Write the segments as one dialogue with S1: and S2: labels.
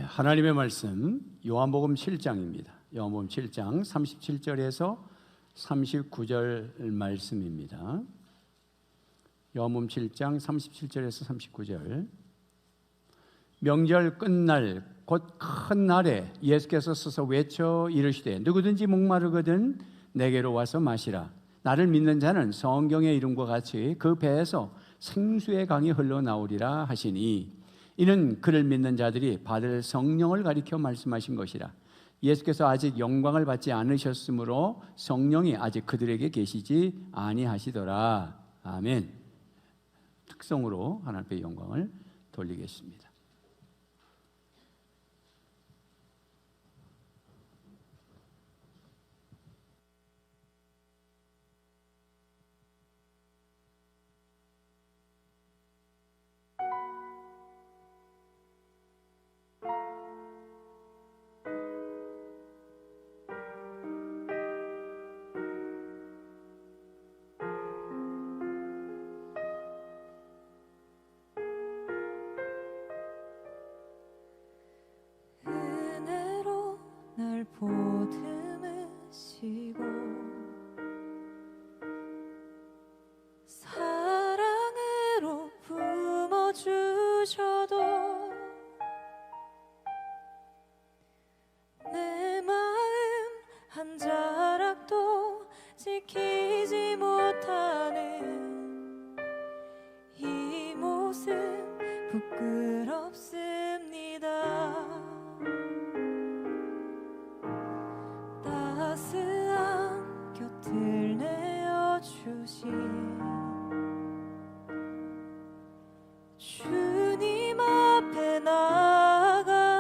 S1: 하나님의 말씀 요한복음 7장입니다. 요한복음 7장 37절에서 39절 말씀입니다. 요한복음 7장 37절에서 39절. 명절 끝날 곧 큰 날에 예수께서 서서 외쳐 이르시되 누구든지 목마르거든 내게로 와서 마시라. 나를 믿는 자는 성경의 이름과 같이 그 배에서 생수의 강이 흘러나오리라 하시니 이는 그를 믿는 자들이 받을 성령을 가리켜 말씀하신 것이라. 예수께서 아직 영광을 받지 않으셨으므로 성령이 아직 그들에게 계시지 아니하시더라. 아멘. 특성으로 하나님께 영광을 돌리겠습니다.
S2: 보듬으시고 사랑으로 품어주셔도 내 마음 한 자락도 지키지 못하는 이 모습 부끄럽습니다. 따스한 곁을 내어주신 주님 앞에 나아갑니다.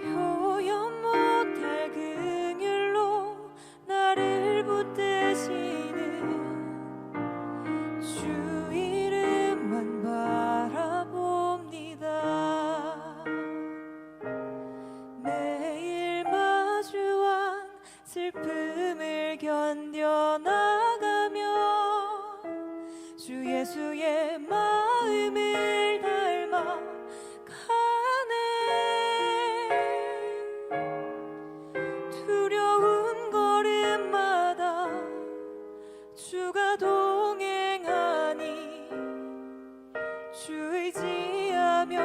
S2: 표현 못할 긍휼로 나를 붙드시는 주 이름만 바라봅니다. 슬픔을 견뎌나가며 주 예수의 마음을 닮아 가네. 두려운 걸음마다 주가 동행하니 주 의지하며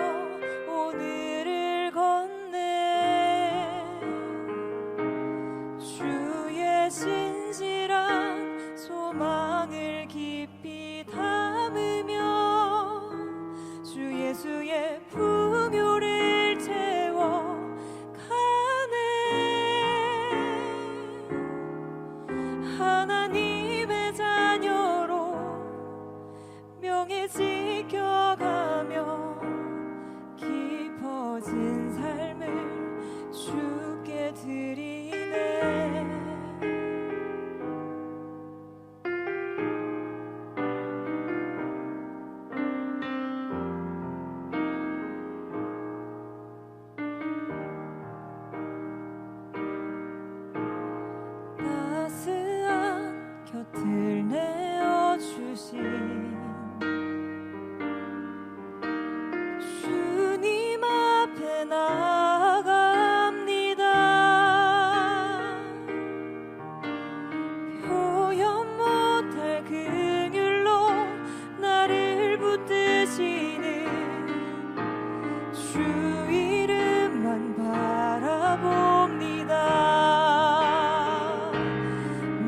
S2: 오늘을 걷네. 주의 진실한 소망을 깊이 담으며 주 예수의 풍요를 채워 가네. 하나님의 자녀로 명예 지켜가며 깊어진 삶을 주께 드리네. 따스한 곁을 내어주신 주님 앞에 나아갑니다. 표현 못할 긍휼로 나를 붙드시는 주 이름만 바라봅니다.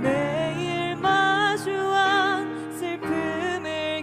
S2: 매일 마주한 슬픔을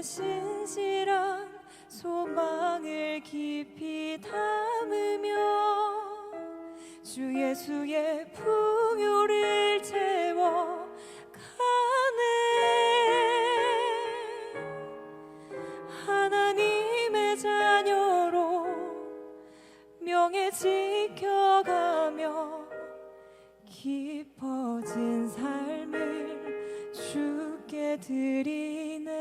S2: 신실한 소망을 깊이 담으며 주 예수의 풍요를 채워 가네. 하나님의 자녀로 명예 지켜가며 깊어진 삶을 주께 드리네.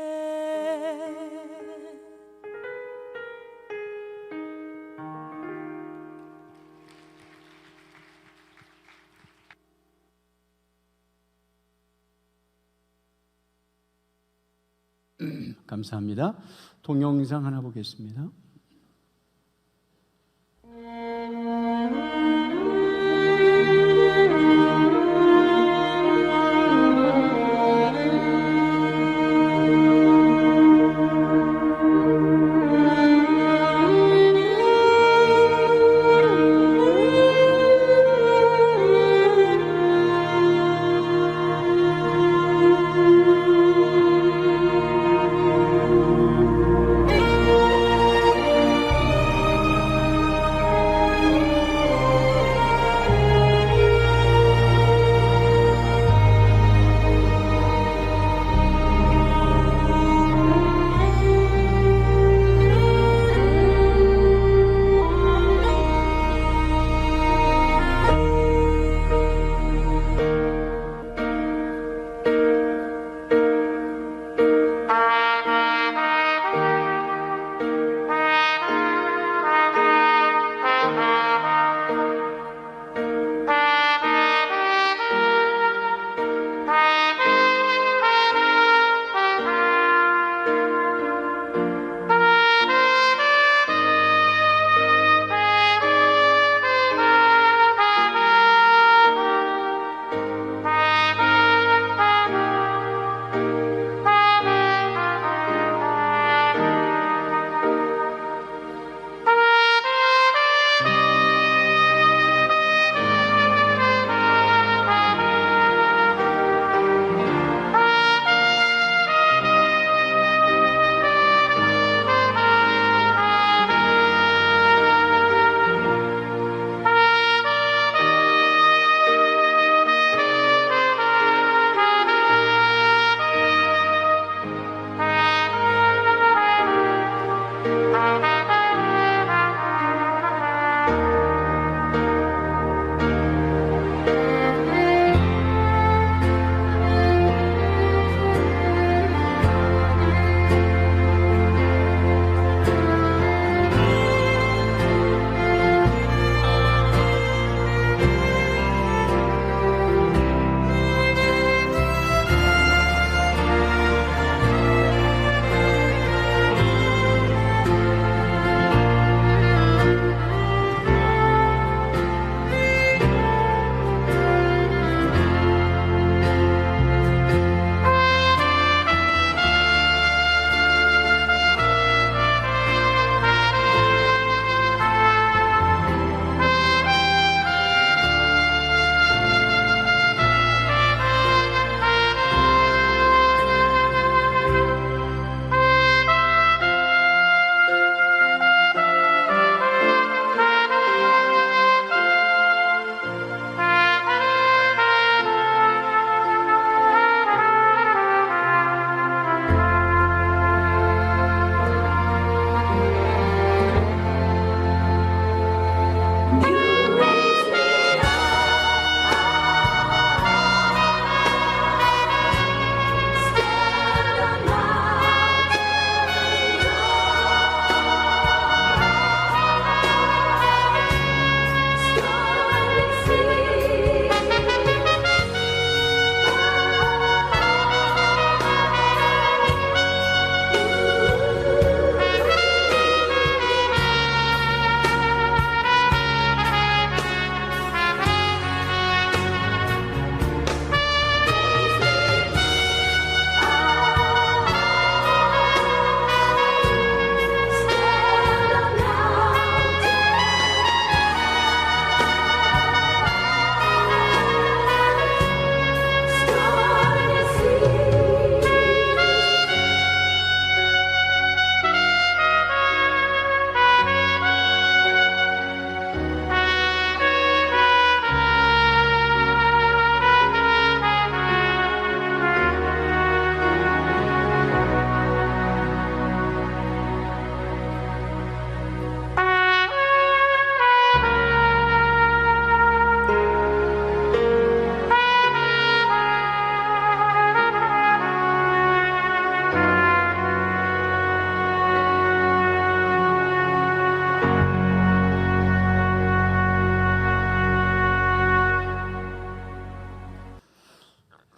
S1: 감사합니다. 동영상 하나 보겠습니다.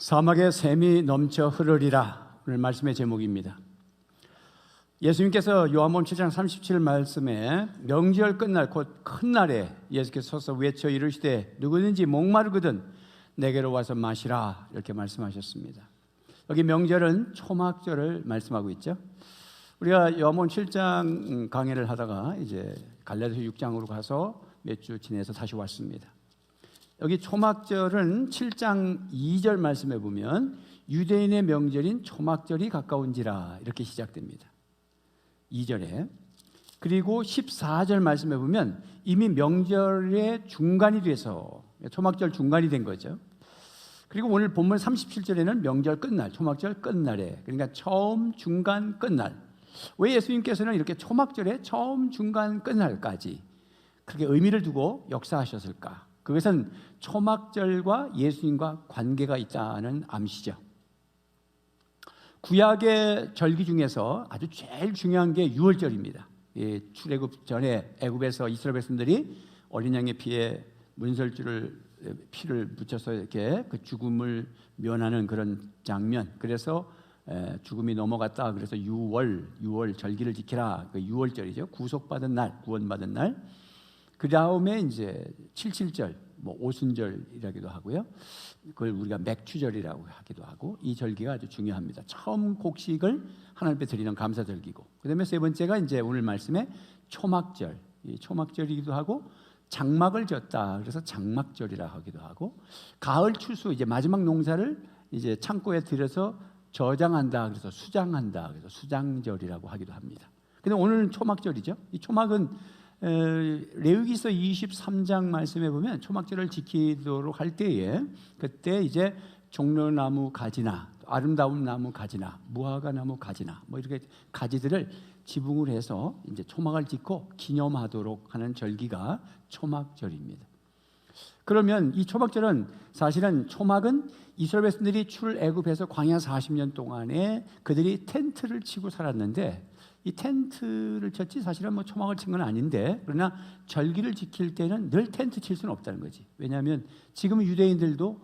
S1: 사막에 샘이 넘쳐 흐르리라. 오늘 말씀의 제목입니다. 예수님께서 요한복음 7장 37 말씀에 명절 끝날 곧 큰 날에 예수께서 서서 외쳐 이르시되 누구든지 목마르거든 내게로 와서 마시라 이렇게 말씀하셨습니다. 여기 명절은 초막절을 말씀하고 있죠. 우리가 요한복음 7장 강해를 하다가 이제 갈라디아서 6장으로 가서 몇 주 지내서 다시 왔습니다. 여기 초막절은 7장 2절 말씀에 보면 유대인의 명절인 초막절이 가까운지라 이렇게 시작됩니다. 2절에. 그리고 14절 말씀에 보면 이미 명절의 중간이 돼서 초막절 중간이 된 거죠. 그리고 오늘 본문 37절에는 명절 끝날, 초막절 끝날에, 그러니까 처음, 중간, 끝날. 왜 예수님께서는 이렇게 초막절에 처음, 중간, 끝날까지 그렇게 의미를 두고 역사하셨을까? 그것은 초막절과 예수님과 관계가 있다는 암시죠. 구약의 절기 중에서 아주 제일 중요한 게 유월절입니다. 출애굽 전에 애굽에서 이스라엘 백성들이 어린 양의 피에 문설주를 피를 묻혀서 이렇게 그 죽음을 면하는 그런 장면. 그래서 죽음이 넘어갔다. 그래서 유월 절기를 지키라. 그 유월절이죠. 구속받은 날, 구원받은 날. 그 다음에 이제 77절, 뭐 오순절이라기도 하고요. 그걸 우리가 맥추절이라고 하기도 하고 이 절기가 아주 중요합니다. 처음 곡식을 하나님께 드리는 감사절기고, 그다음에 세 번째가 이제 오늘 말씀에 초막절, 이 초막절이기도 하고 장막을 졌다. 그래서 장막절이라 하기도 하고 가을 추수 이제 마지막 농사를 이제 창고에 들여서 저장한다. 그래서 수장한다. 그래서 수장절이라고 하기도 합니다. 근데 오늘은 초막절이죠. 이 초막은 레위기서 23장 말씀에 보면 초막절을 지키도록 할 때에 그때 이제 종려나무 가지나 아름다운 나무 가지나 무화과 나무 가지나 뭐 이렇게 가지들을 지붕을 해서 이제 초막을 짓고 기념하도록 하는 절기가 초막절입니다. 그러면 이 초막절은 사실은 초막은 이스라엘 백성들이 출애굽해서 광야 40년 동안에 그들이 텐트를 치고 살았는데 이 텐트를 쳤지 사실은 뭐 초막을 친 건 아닌데 그러나 절기를 지킬 때는 늘 텐트 칠 수는 없다는 거지. 왜냐하면 지금 유대인들도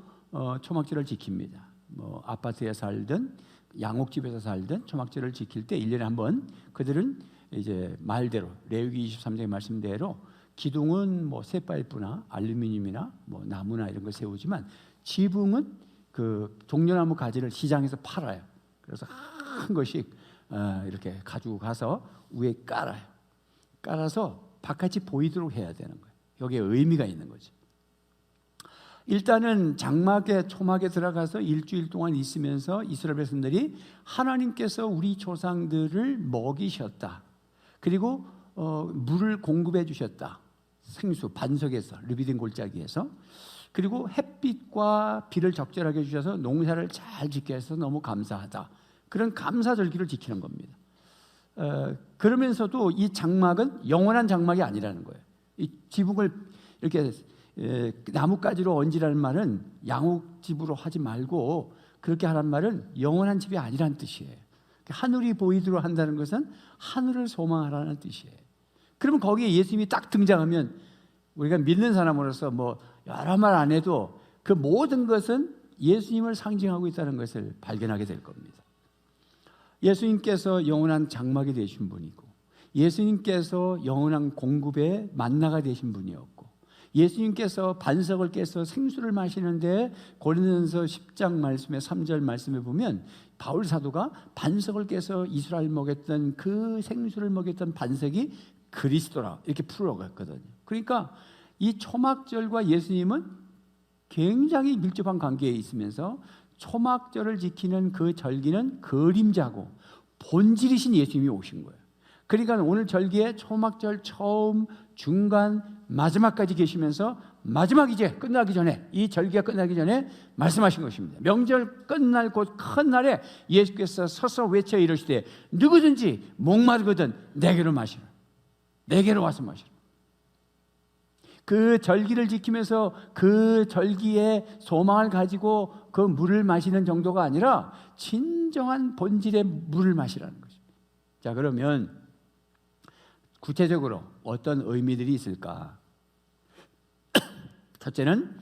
S1: 초막절을 지킵니다. 뭐 아파트에 살든 양옥집에서 살든 초막절을 지킬 때 1년에 한 번 그들은 이제 말대로 레위기 23장의 말씀대로 기둥은 뭐 쇠파이프나 알루미늄이나 뭐 나무나 이런 걸 세우지만 지붕은 그 종려나무 가지를 시장에서 팔아요. 그래서 한 것씩 이렇게 가지고 가서 위에 깔아요. 깔아서 바깥이 보이도록 해야 되는 거예요. 여기에 의미가 있는 거죠. 일단은 장막에 초막에 들어가서 일주일 동안 있으면서 이스라엘 백성들이 하나님께서 우리 조상들을 먹이셨다. 그리고 물을 공급해 주셨다. 생수 반석에서 르비딘 골짜기에서. 그리고 햇빛과 비를 적절하게 주셔서 농사를 잘 짓게 해서 너무 감사하다. 그런 감사절기를 지키는 겁니다. 그러면서도 이 장막은 영원한 장막이 아니라는 거예요. 이 지붕을 이렇게 나뭇가지로 얹으라는 말은 양옥집으로 하지 말고 그렇게 하라는 말은 영원한 집이 아니라는 뜻이에요. 하늘이 보이도록 한다는 것은 하늘을 소망하라는 뜻이에요. 그러면 거기에 예수님이 딱 등장하면 우리가 믿는 사람으로서 뭐 여러 말 안 해도 그 모든 것은 예수님을 상징하고 있다는 것을 발견하게 될 겁니다. 예수님께서 영원한 장막이 되신 분이고 예수님께서 영원한 공급의 만나가 되신 분이었고 예수님께서 반석을 깨서 생수를 마시는데 고린도전서 10장 말씀에 3절 말씀에 보면 바울 사도가 반석을 깨서 이스라엘 먹였던 그 생수를 먹였던 반석이 그리스도라 이렇게 풀어갔거든요. 그러니까 이 초막절과 예수님은 굉장히 밀접한 관계에 있으면서 초막절을 지키는 그 절기는 그림자고 본질이신 예수님이 오신 거예요. 그러니까 오늘 절기에 초막절 처음, 중간, 마지막까지 계시면서 마지막 이제 끝나기 전에 이 절기가 끝나기 전에 말씀하신 것입니다. 명절 끝날 곧 큰 날에 예수께서 서서 외쳐 이르시되 누구든지 목마르거든 내게로 마시라. 내게로 와서 마시라. 그 절기를 지키면서 그 절기에 소망을 가지고 그 물을 마시는 정도가 아니라 진정한 본질의 물을 마시라는 것입니다. 자, 그러면 구체적으로 어떤 의미들이 있을까? 첫째는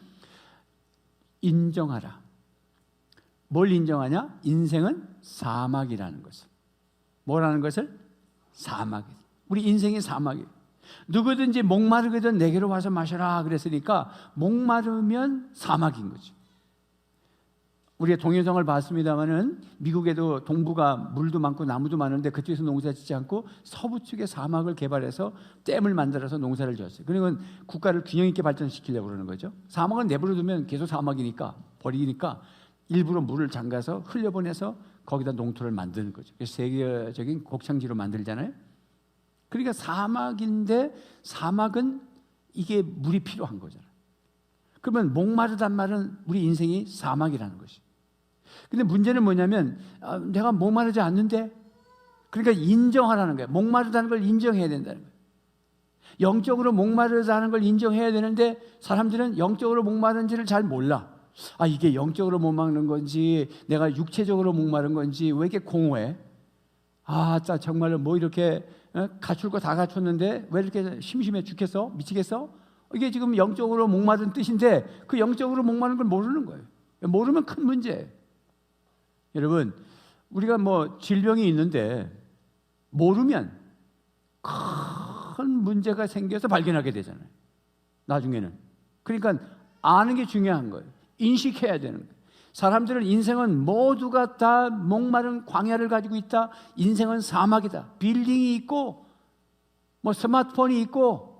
S1: 인정하라. 뭘 인정하냐? 인생은 사막이라는 것을. 뭐라는 것을? 사막. 우리 인생이 사막이에요. 누구든지 목마르거든 내게로 와서 마셔라 그랬으니까 목마르면 사막인 거죠. 우리가 동해성을 봤습니다마는 미국에도 동부가 물도 많고 나무도 많은데 그쪽에서 농사 짓지 않고 서부 쪽에 사막을 개발해서 댐을 만들어서 농사를 지었어요. 그러니까 국가를 균형 있게 발전시키려고 그러는 거죠. 사막은 내버려두면 계속 사막이니까 버리니까 일부러 물을 잠가서 흘려보내서 거기다 농토를 만드는 거죠. 그래서 세계적인 곡창지로 만들잖아요. 그러니까 사막인데 사막은 이게 물이 필요한 거잖아요. 그러면 목마르단 말은 우리 인생이 사막이라는 것이. 근데 문제는 뭐냐면 내가 목마르지 않는데, 그러니까 인정하라는 거예요. 목마르다는 걸 인정해야 된다는 거예요. 영적으로 목마르다는 걸 인정해야 되는데 사람들은 영적으로 목마른지를 잘 몰라. 이게 영적으로 목마른 건지 내가 육체적으로 목마른 건지 왜 이렇게 공허해? 정말로 뭐 이렇게 갖출 거 다 갖췄는데 왜 이렇게 심심해 죽겠어? 미치겠어? 이게 지금 영적으로 목마른 뜻인데 그 영적으로 목마른 걸 모르는 거예요. 모르면 큰 문제예요. 여러분, 우리가 뭐 질병이 있는데 모르면 큰 문제가 생겨서 발견하게 되잖아요. 나중에는. 그러니까 아는 게 중요한 거예요. 인식해야 되는 거예요. 사람들은 인생은 모두가 다 목마른 광야를 가지고 있다. 인생은 사막이다. 빌딩이 있고 뭐 스마트폰이 있고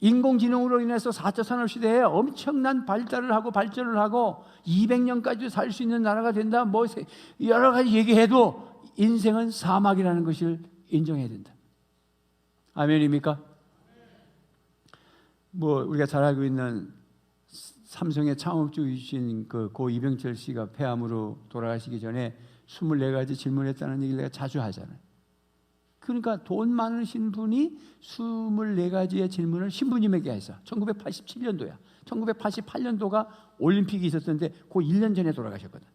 S1: 인공지능으로 인해서 4차 산업시대에 엄청난 발달을 하고 발전을 하고 200년까지 살 수 있는 나라가 된다. 뭐 여러 가지 얘기해도 인생은 사막이라는 것을 인정해야 된다. 아멘입니까? 뭐 우리가 잘 알고 있는 삼성의 창업주이신 고 이병철 씨가 폐암으로 돌아가시기 전에 24가지 질문했다는 얘기를 내가 자주 하잖아요. 그러니까 돈 많으신 분이 24가지의 질문을 신부님에게 해서 1987년도야. 1988년도가 올림픽이 있었는데 그 1년 전에 돌아가셨거든.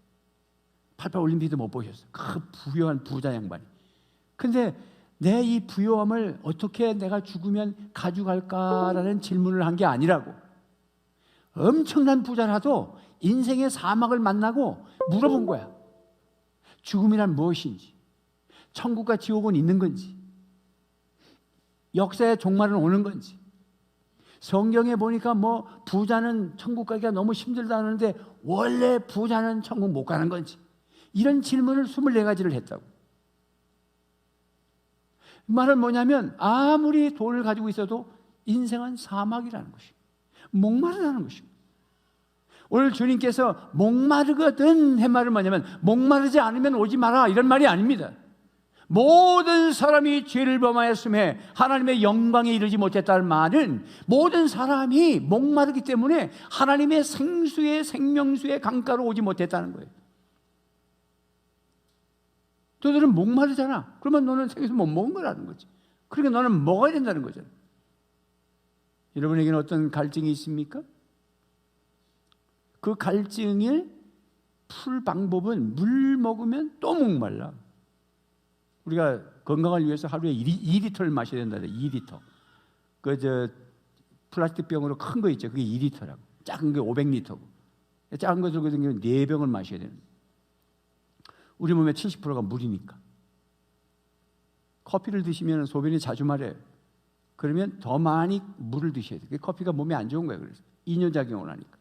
S1: 88 올림픽도 못 보셨어. 그 부유한 부자 양반이. 근데 내 이 부유함을 어떻게 내가 죽으면 가져갈까라는 질문을 한 게 아니라고. 엄청난 부자라도 인생의 사막을 만나고 물어본 거야. 죽음이란 무엇인지, 천국과 지옥은 있는 건지, 역사의 종말은 오는 건지. 성경에 보니까 뭐 부자는 천국 가기가 너무 힘들다는데 원래 부자는 천국 못 가는 건지, 이런 질문을 24가지를 했다고. 말은 뭐냐면 아무리 돈을 가지고 있어도 인생은 사막이라는 것입니다. 목마르다는 것입니다. 오늘 주님께서 목마르거든 한 말은 뭐냐면 목마르지 않으면 오지 마라 이런 말이 아닙니다. 모든 사람이 죄를 범하였음에 하나님의 영광에 이르지 못했다는 말은 모든 사람이 목마르기 때문에 하나님의 생수의 생명수의 강가로 오지 못했다는 거예요. 너희들은 목마르잖아. 그러면 너는 생수 못 먹은 거라는 거지. 그러니까 너는 먹어야 된다는 거잖아. 여러분에게는 어떤 갈증이 있습니까? 그 갈증을 풀 방법은 물 먹으면 또 목말라. 우리가 건강을 위해서 하루에 2리터를 마셔야 된다. 2리터. 플라스틱 병으로 큰 거 있죠. 그게 2리터라고. 작은 게 500리터고. 작은 거 들고 다니면 4병을 마셔야 되는. 우리 몸의 70%가 물이니까. 커피를 드시면 소변이 자주 마려요. 그러면 더 많이 물을 드셔야 돼요. 커피가 몸에 안 좋은 거예요. 그래서 이뇨작용을 하니까.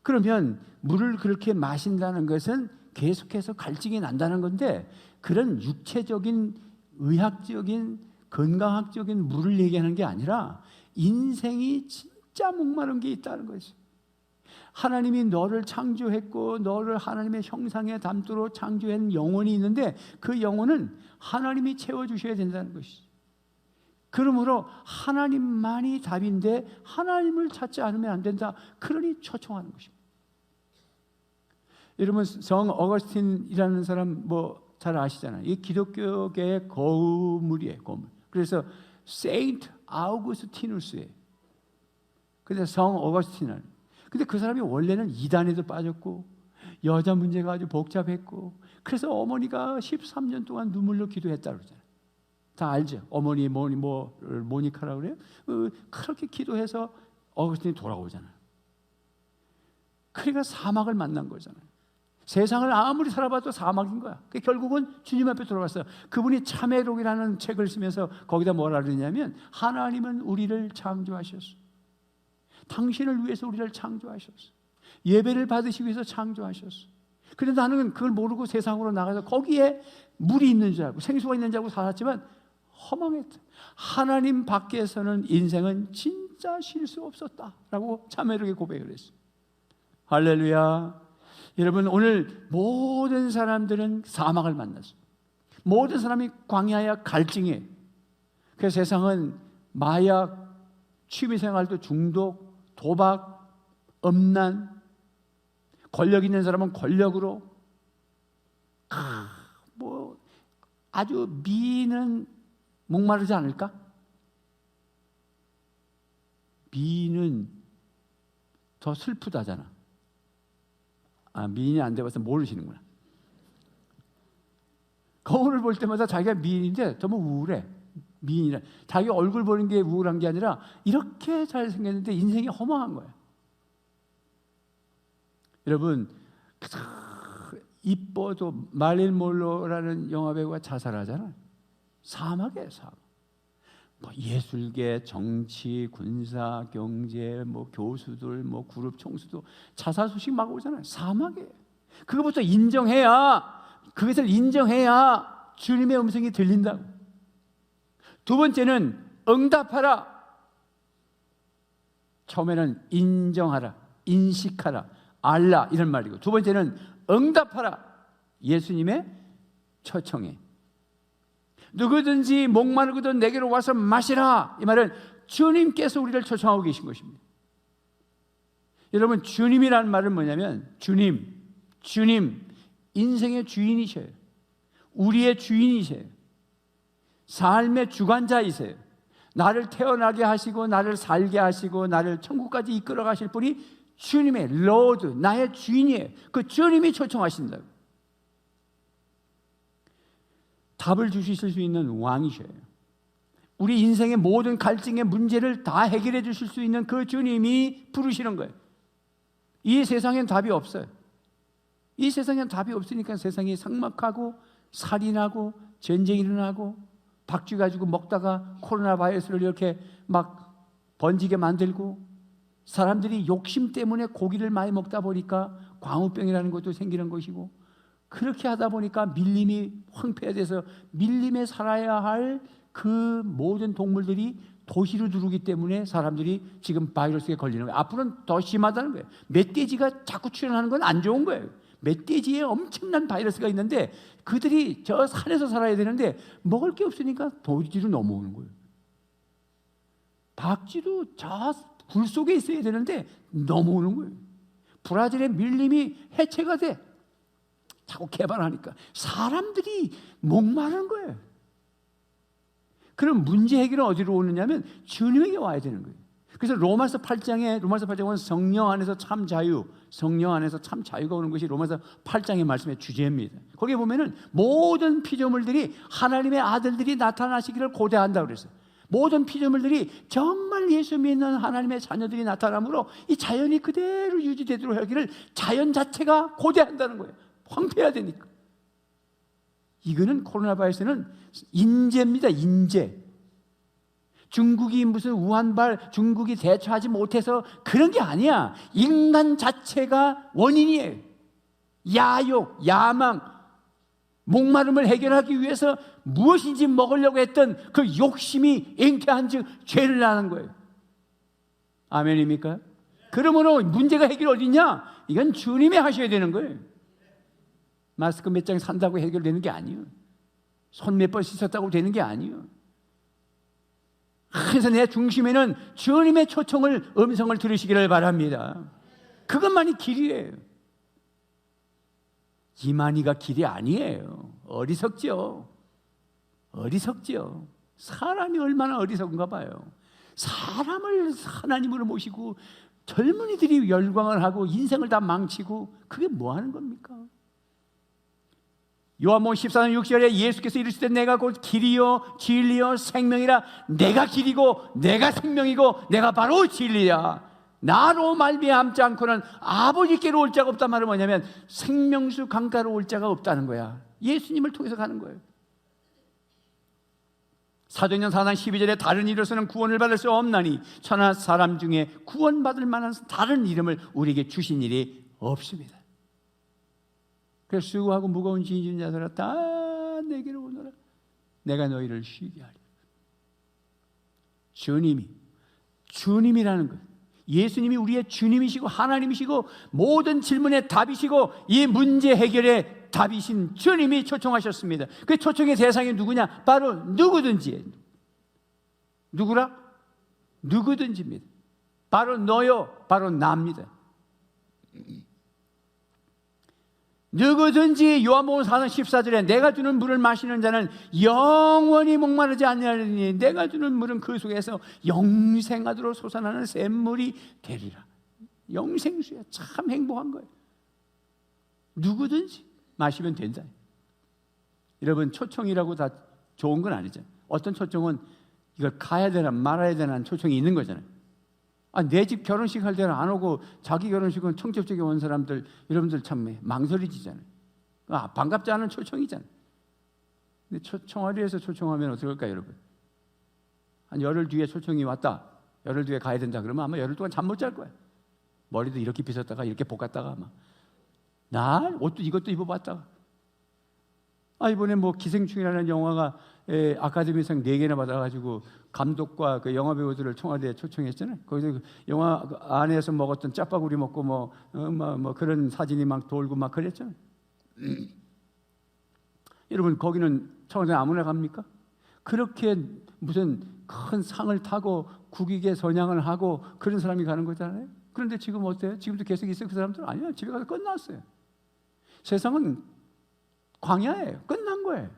S1: 그러면 물을 그렇게 마신다는 것은 계속해서 갈증이 난다는 건데 그런 육체적인 의학적인 건강학적인 물을 얘기하는 게 아니라 인생이 진짜 목마른 게 있다는 거지. 하나님이 너를 창조했고 너를 하나님의 형상에 담도록 창조한 영혼이 있는데 그 영혼은 하나님이 채워주셔야 된다는 것이지. 그러므로 하나님만이 답인데 하나님을 찾지 않으면 안 된다. 그러니 초청하는 것입니다. 여러분 성 어거스틴이라는 사람 뭐 잘 아시잖아요. 이 기독교계의 거물이에요. 거물. 그래서 세인트 아우구스티누스예요. 근데 성 어거스틴은 근데 그 사람이 원래는 이단에도 빠졌고 여자 문제가 아주 복잡했고 그래서 어머니가 13년 동안 눈물로 기도했다고 그러잖아요. 다 알죠? 어머니 모니카라고 그래요? 그렇게 기도해서 어거스틴이 돌아오잖아요. 그러니까 사막을 만난 거잖아요. 세상을 아무리 살아봐도 사막인 거야. 결국은 주님 앞에 돌아왔어요. 그분이 참회록이라는 책을 쓰면서 거기다 뭐라 그러냐면 하나님은 우리를 창조하셨어. 당신을 위해서 우리를 창조하셨어. 예배를 받으시기 위해서 창조하셨어. 그런데 나는 그걸 모르고 세상으로 나가서 거기에 물이 있는 줄 알고 생수가 있는 줄 알고 살았지만 허망했다. 하나님 밖에서는 인생은 진짜 쉴 수 없었다라고 참회록에 고백을 했어요. 할렐루야. 여러분, 오늘 모든 사람들은 사막을 만났어요. 모든 사람이 광야야 갈증이에요. 그 세상은 마약, 취미생활도 중독, 도박, 음란, 권력 있는 사람은 권력으로, 뭐 아주 미는 목마르지 않을까? 미는 더 슬프다잖아. 미인이 안 돼봐서 모르시는구나. 거울을 볼 때마다 자기가 미인인데 너무 우울해. 미인이라. 자기 얼굴 보는 게 우울한 게 아니라 이렇게 잘생겼는데 인생이 허망한 거야. 여러분, 이뻐도 마릴린 monroe라는 영화배우가 자살하잖아요. 사막이에요, 사막. 뭐 예술계, 정치, 군사, 경제, 뭐 교수들, 뭐 그룹 총수도 자살 소식 막 오잖아요. 사막이에요. 그것부터 인정해야, 그것을 인정해야 주님의 음성이 들린다고. 두 번째는 응답하라. 처음에는 인정하라, 인식하라, 알라 이런 말이고, 두 번째는 응답하라. 예수님의 초청에 누구든지 목마르거든 내게로 와서 마시라. 이 말은 주님께서 우리를 초청하고 계신 것입니다. 여러분, 주님이라는 말은 뭐냐면 주님 인생의 주인이셔요. 우리의 주인이세요. 삶의 주관자이세요. 나를 태어나게 하시고 나를 살게 하시고 나를 천국까지 이끌어 가실 분이 주님의 로드, 나의 주인이에요. 그 주님이 초청하신다고. 답을 주실 수 있는 왕이셔요. 우리 인생의 모든 갈증의 문제를 다 해결해 주실 수 있는 그 주님이 부르시는 거예요. 이 세상엔 답이 없어요. 이 세상엔 답이 없으니까 세상이 삭막하고 살인하고 전쟁이 일어나고 박쥐 가지고 먹다가 코로나 바이러스를 이렇게 막 번지게 만들고, 사람들이 욕심 때문에 고기를 많이 먹다 보니까 광우병이라는 것도 생기는 것이고, 그렇게 하다 보니까 밀림이 황폐화돼서 밀림에 살아야 할 그 모든 동물들이 도시로 들어오기 때문에 사람들이 지금 바이러스에 걸리는 거예요. 앞으로는 더 심하다는 거예요. 멧돼지가 자꾸 출현하는 건 안 좋은 거예요. 멧돼지에 엄청난 바이러스가 있는데 그들이 저 산에서 살아야 되는데 먹을 게 없으니까 도시로 넘어오는 거예요. 박쥐도 저 굴 속에 있어야 되는데 넘어오는 거예요. 브라질의 밀림이 해체가 돼. 자꾸 개발하니까 사람들이 목마른 거예요. 그럼 문제 해결은 어디로 오느냐면 주님에게 와야 되는 거예요. 그래서 로마서 8장은 성령 안에서 참 자유, 성령 안에서 참 자유가 오는 것이 로마서 8장의 말씀의 주제입니다. 거기에 보면은 모든 피조물들이 하나님의 아들들이 나타나시기를 고대한다고 그랬어요. 모든 피조물들이 정말 예수 믿는 하나님의 자녀들이 나타나므로 이 자연이 그대로 유지되도록 하기를 자연 자체가 고대한다는 거예요. 황폐해야 되니까. 이거는 코로나 바이러스는 인재입니다. 인재. 중국이 무슨 우한발, 중국이 대처하지 못해서 그런 게 아니야. 인간 자체가 원인이에요. 야욕, 야망, 목마름을 해결하기 위해서 무엇인지 먹으려고 했던 그 욕심이 잉태한 즉 죄를 낳는 거예요. 아멘입니까? 그러므로 문제가 해결 어디냐? 이건 주님이 하셔야 되는 거예요. 마스크 몇 장 산다고 해결되는 게 아니에요. 손 몇 번 씻었다고 되는 게 아니에요. 그래서 내 중심에는 주님의 초청을, 음성을 들으시기를 바랍니다. 그것만이 길이에요. 이만희가 길이 아니에요. 어리석죠. 어리석죠. 사람이 얼마나 어리석은가 봐요. 사람을 하나님으로 모시고 젊은이들이 열광을 하고 인생을 다 망치고 그게 뭐 하는 겁니까? 요한복음 14장 6절에 예수께서 이르시되 내가 곧 길이요 진리요 생명이라. 내가 길이고 내가 생명이고 내가 바로 진리야. 나로 말미암지 않고는 아버지께로 올 자가 없단 말은 뭐냐면 생명수 강가로 올 자가 없다는 거야. 예수님을 통해서 가는 거예요. 사도행전 4장 12절에 다른 이로서는 구원을 받을 수 없나니 천하 사람 중에 구원받을 만한 다른 이름을 우리에게 주신 일이 없습니다. 그래서 수고하고 무거운 짐 지는 자들아 다 내게로 오너라. 내가 너희를 쉬게 하리라. 주님이라는 거예요. 예수님이 우리의 주님이시고 하나님이시고 모든 질문의 답이시고 이 문제 해결의 답이신 주님이 초청하셨습니다. 그 초청의 대상이 누구냐? 바로 누구든지. 누구라? 누구든지입니다. 바로 너요, 바로 나입니다. 누구든지 요한복음 4장 14절에 내가 주는 물을 마시는 자는 영원히 목마르지 아니하리니 내가 주는 물은 그 속에서 영생하도록 솟아나는 샘물이 되리라. 영생수야. 참 행복한 거예요. 누구든지 마시면 된다. 여러분 초청이라고 다 좋은 건 아니죠. 어떤 초청은 이걸 가야 되나 말아야 되나 하는 초청이 있는 거잖아요. 내 집 결혼식 할 때는 안 오고 자기 결혼식은 청첩장에 온 사람들 여러분들 참 망설이지잖아요. 반갑지 않은 초청이잖아요. 근데 청와대에서 초청하면 어떨까요, 여러분? 한 열흘 뒤에 초청이 왔다. 열흘 뒤에 가야 된다 그러면 아마 열흘 동안 잠 못 잘 거야. 머리도 이렇게 빗었다가 이렇게 볶았다가 아마 날 옷도 이것도 입어봤다가 이번에 뭐 기생충이라는 영화가 아카데미상 4개나 받아가지고 감독과 그 영화 배우들을 청와대에 초청했잖아요. 거기서 그 영화 안에서 먹었던 짜파구리 먹고 뭐 그런 사진이 막 돌고 막 그랬잖아요. 여러분 거기는 청와대 아무나 갑니까? 그렇게 무슨 큰 상을 타고 국익에 선양을 하고 그런 사람이 가는 거잖아요. 그런데 지금 어때요? 지금도 계속 있어요 그 사람들? 아니요, 집에 가서 끝났어요. 세상은 광야예요. 끝난 거예요.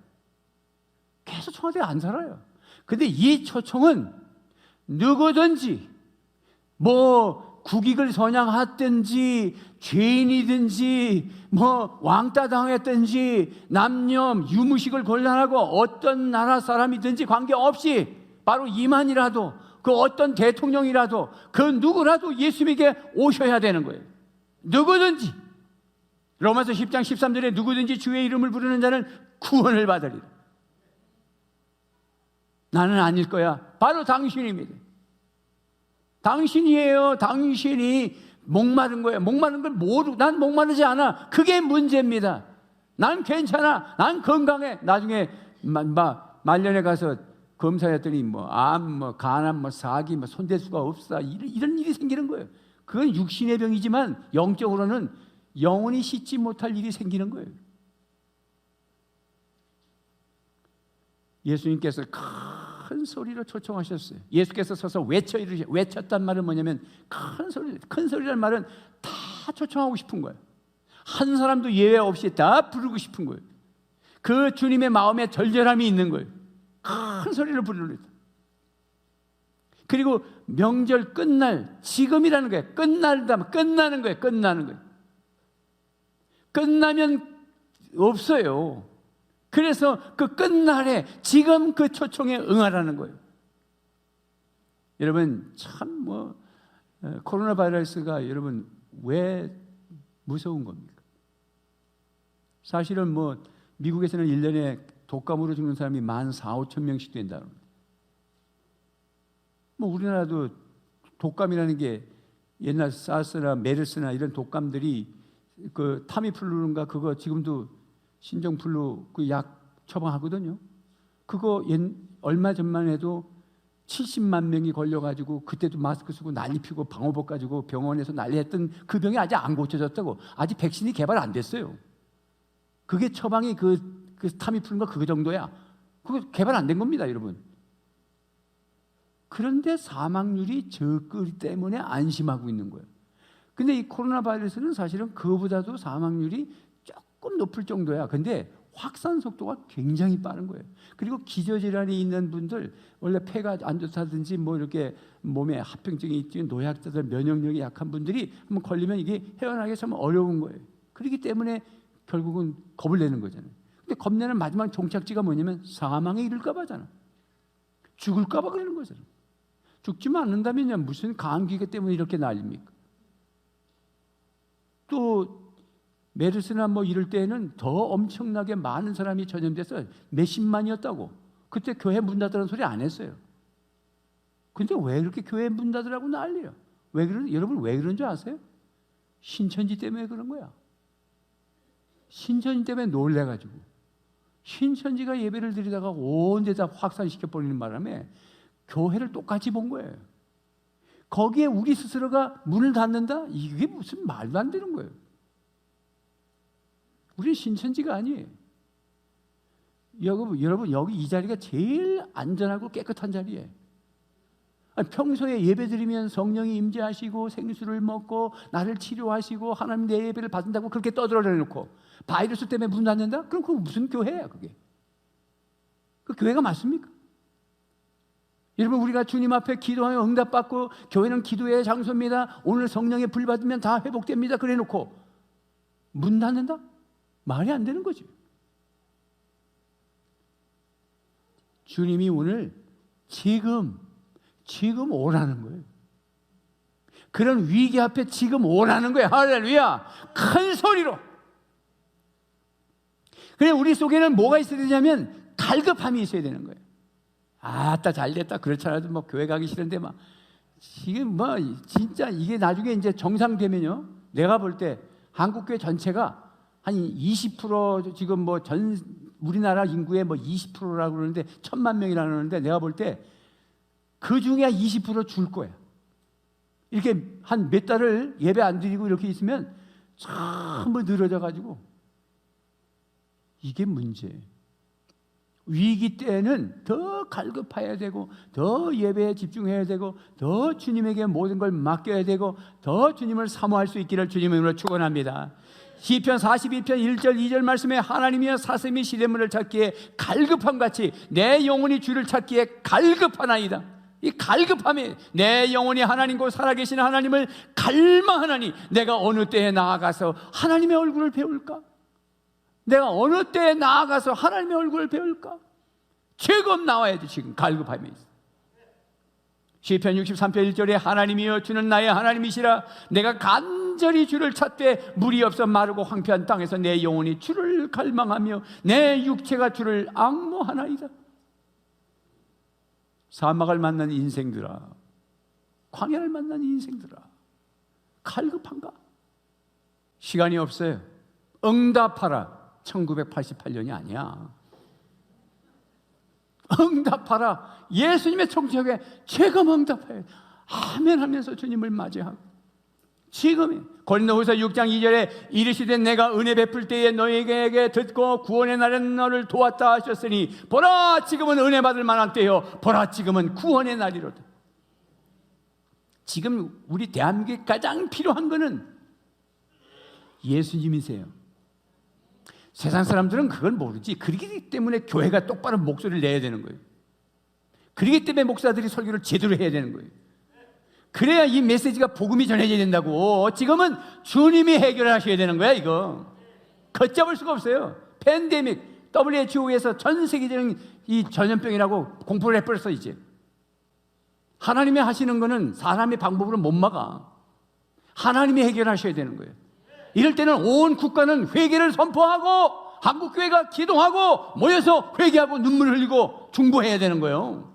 S1: 계속 청와대에 안 살아요. 근데 이 초청은 누구든지 뭐 국익을 선양하든지 죄인이든지 뭐 왕따 당했든지 남녀 유무식을 곤란하고 어떤 나라 사람이든지 관계없이 바로 이만이라도 그 어떤 대통령이라도 그 누구라도 예수님에게 오셔야 되는 거예요. 누구든지. 로마서 10장 13절에 누구든지 주의 이름을 부르는 자는 구원을 받으리라. 나는 아닐 거야. 바로 당신입니다. 당신이에요. 당신이 목마른 거예요. 목마른 걸 모르고 난 목마르지 않아. 그게 문제입니다. 난 괜찮아. 난 건강해. 나중에 말년에 가서 검사했더니 암, 간암, 사기, 손댈 수가 없어. 이런 일이 생기는 거예요. 그건 육신의 병이지만 영적으로는 영원히 씻지 못할 일이 생기는 거예요. 예수님께서 큰 소리로 초청하셨어요. 예수께서 서서 외쳤단 말은 뭐냐면 큰 소리란 말은 다 초청하고 싶은 거예요. 한 사람도 예외 없이 다 부르고 싶은 거예요. 그 주님의 마음에 절절함이 있는 거예요. 큰 소리로 부르는 거예요. 그리고 명절 끝날 지금이라는 거예요. 끝나는 거예요. 끝나는 거예요. 끝나면 없어요. 그래서 그 끝날에 지금 그 초청에 응하라는 거예요. 여러분 참 코로나 바이러스가 여러분 왜 무서운 겁니까? 사실은 미국에서는 1년에 독감으로 죽는 사람이 14,000~15,000명씩 된다는 겁니다. 우리나라도 독감이라는 게 옛날 사스나 메르스나 이런 독감들이 그 타미플루인가 그거 지금도 신종플루 그 약 처방하거든요. 그거 얼마 전만 해도 70만 명이 걸려가지고 그때도 마스크 쓰고 난리 피고 방호복 가지고 병원에서 난리했던 그 병이 아직 안 고쳐졌다고. 아직 백신이 개발 안 됐어요. 그게 처방이 그 타미플루인가 그거 정도야. 그거 개발 안 된 겁니다, 여러분. 그런데 사망률이 적기 때문에 안심하고 있는 거예요. 근데 이 코로나 바이러스는 사실은 그보다도 사망률이 조금 높을 정도야. 근데 확산 속도가 굉장히 빠른 거예요. 그리고 기저질환이 있는 분들, 원래 폐가 안 좋다든지 이렇게 몸에 합병증이 있지, 노약자들, 면역력이 약한 분들이 한번 걸리면 이게 헤어나기 참 어려운 거예요. 그렇기 때문에 결국은 겁을 내는 거잖아요. 근데 겁내는 마지막 종착지가 뭐냐면 사망에 이를까 봐잖아. 죽을까 봐 그러는 거잖아요. 죽지만 않는다면요, 무슨 감기 때문에 이렇게 난립니까? 또 메르스나 뭐 이럴 때는 더 엄청나게 많은 사람이 전염돼서 몇십만이었다고. 그때 교회 문 닫으라는 소리 안 했어요. 근데 왜 그렇게 교회 문 닫으라고 난리예요? 여러분 왜 그런 줄 아세요? 신천지 때문에 그런 거야. 신천지 때문에 놀래가지고 신천지가 예배를 드리다가 온 데다 확산시켜 버리는 바람에 교회를 똑같이 본 거예요. 거기에 우리 스스로가 문을 닫는다? 이게 무슨 말도 안 되는 거예요. 우리는 신천지가 아니에요. 여러분 여기 이 자리가 제일 안전하고 깨끗한 자리예요. 평소에 예배 드리면 성령이 임재하시고 생수를 먹고 나를 치료하시고 하나님 내 예배를 받는다고 그렇게 떠들어내놓고 바이러스 때문에 문 닫는다? 그럼 그거 무슨 교회야 그게? 그 교회가 맞습니까? 여러분 우리가 주님 앞에 기도하며 응답받고 교회는 기도의 장소입니다. 오늘 성령의 불 받으면 다 회복됩니다. 그래놓고 문 닫는다? 말이 안 되는 거지. 주님이 오늘 지금 오라는 거예요. 그런 위기 앞에 지금 오라는 거예요. 할렐루야. 큰 소리로. 그래 우리 속에는 뭐가 있어야 되냐면 갈급함이 있어야 되는 거예요. 아따 잘됐다. 그렇잖아도 뭐 교회 가기 싫은데 막 지금 뭐 진짜 이게 나중에 이제 정상되면요. 내가 볼 때 한국교회 전체가 한 20% 지금 뭐 우리나라 인구의 뭐 20%라고 그러는데 1,000만 명이라고 그러는데 내가 볼 때 그 중에 20% 줄 거야. 이렇게 한 몇 달을 예배 안 드리고 이렇게 있으면 전부 늘어져 가지고 이게 문제예요. 위기 때는 더 갈급해야 되고 더 예배에 집중해야 되고 더 주님에게 모든 걸 맡겨야 되고 더 주님을 사모할 수 있기를 주님의 이름으로 축원합니다. 시편 42편 1절 2절 말씀에 하나님이여 사슴이 시냇물을 찾기에 갈급함같이 내 영혼이 주를 찾기에 갈급하나이다. 이 갈급함에 내 영혼이 하나님 곧 살아계신 하나님을 갈망하나니 내가 어느 때에 나아가서 하나님의 얼굴을 배울까? 내가 어느 때에 나아가서 하나님의 얼굴을 배울까? 지금 나와야 돼. 지금 갈급함이 있어. 시편 63편 1절에 하나님이여 주는 나의 하나님이시라 내가 간절히 주를 찾되 물이 없어 마르고 황폐한 땅에서 내 영혼이 주를 갈망하며 내 육체가 주를 앙모하나이다. 사막을 만난 인생들아, 광야를 만난 인생들아, 갈급한가? 시간이 없어요. 응답하라. 1988년이 아니야. 응답하라. 예수님의 청지역에 지금 응답해. 아멘 하면서 주님을 맞이하고 지금이 고린도후서 6장 2절에 이르시되 내가 은혜 베풀 때에 너희에게 듣고 구원의 날에는 너를 도왔다 하셨으니 보라 지금은 은혜 받을 만한 때요 보라 지금은 구원의 날이로다. 지금 우리 대한민국에 가장 필요한 것은 예수님이세요. 세상 사람들은 그걸 모르지. 그렇기 때문에 교회가 똑바로 목소리를 내야 되는 거예요. 그렇기 때문에 목사들이 설교를 제대로 해야 되는 거예요. 그래야 이 메시지가 복음이 전해져야 된다고. 지금은 주님이 해결하셔야 되는 거야 이거. 걷잡을 수가 없어요. 팬데믹, WHO에서 전 세계적인 이 전염병이라고 공포를 해버렸어 이제. 하나님이 하시는 거는 사람의 방법으로 못 막아. 하나님이 해결하셔야 되는 거예요. 이럴 때는 온 국가는 회개를 선포하고 한국교회가 기도하고 모여서 회개하고 눈물 흘리고 중보해야 되는 거예요.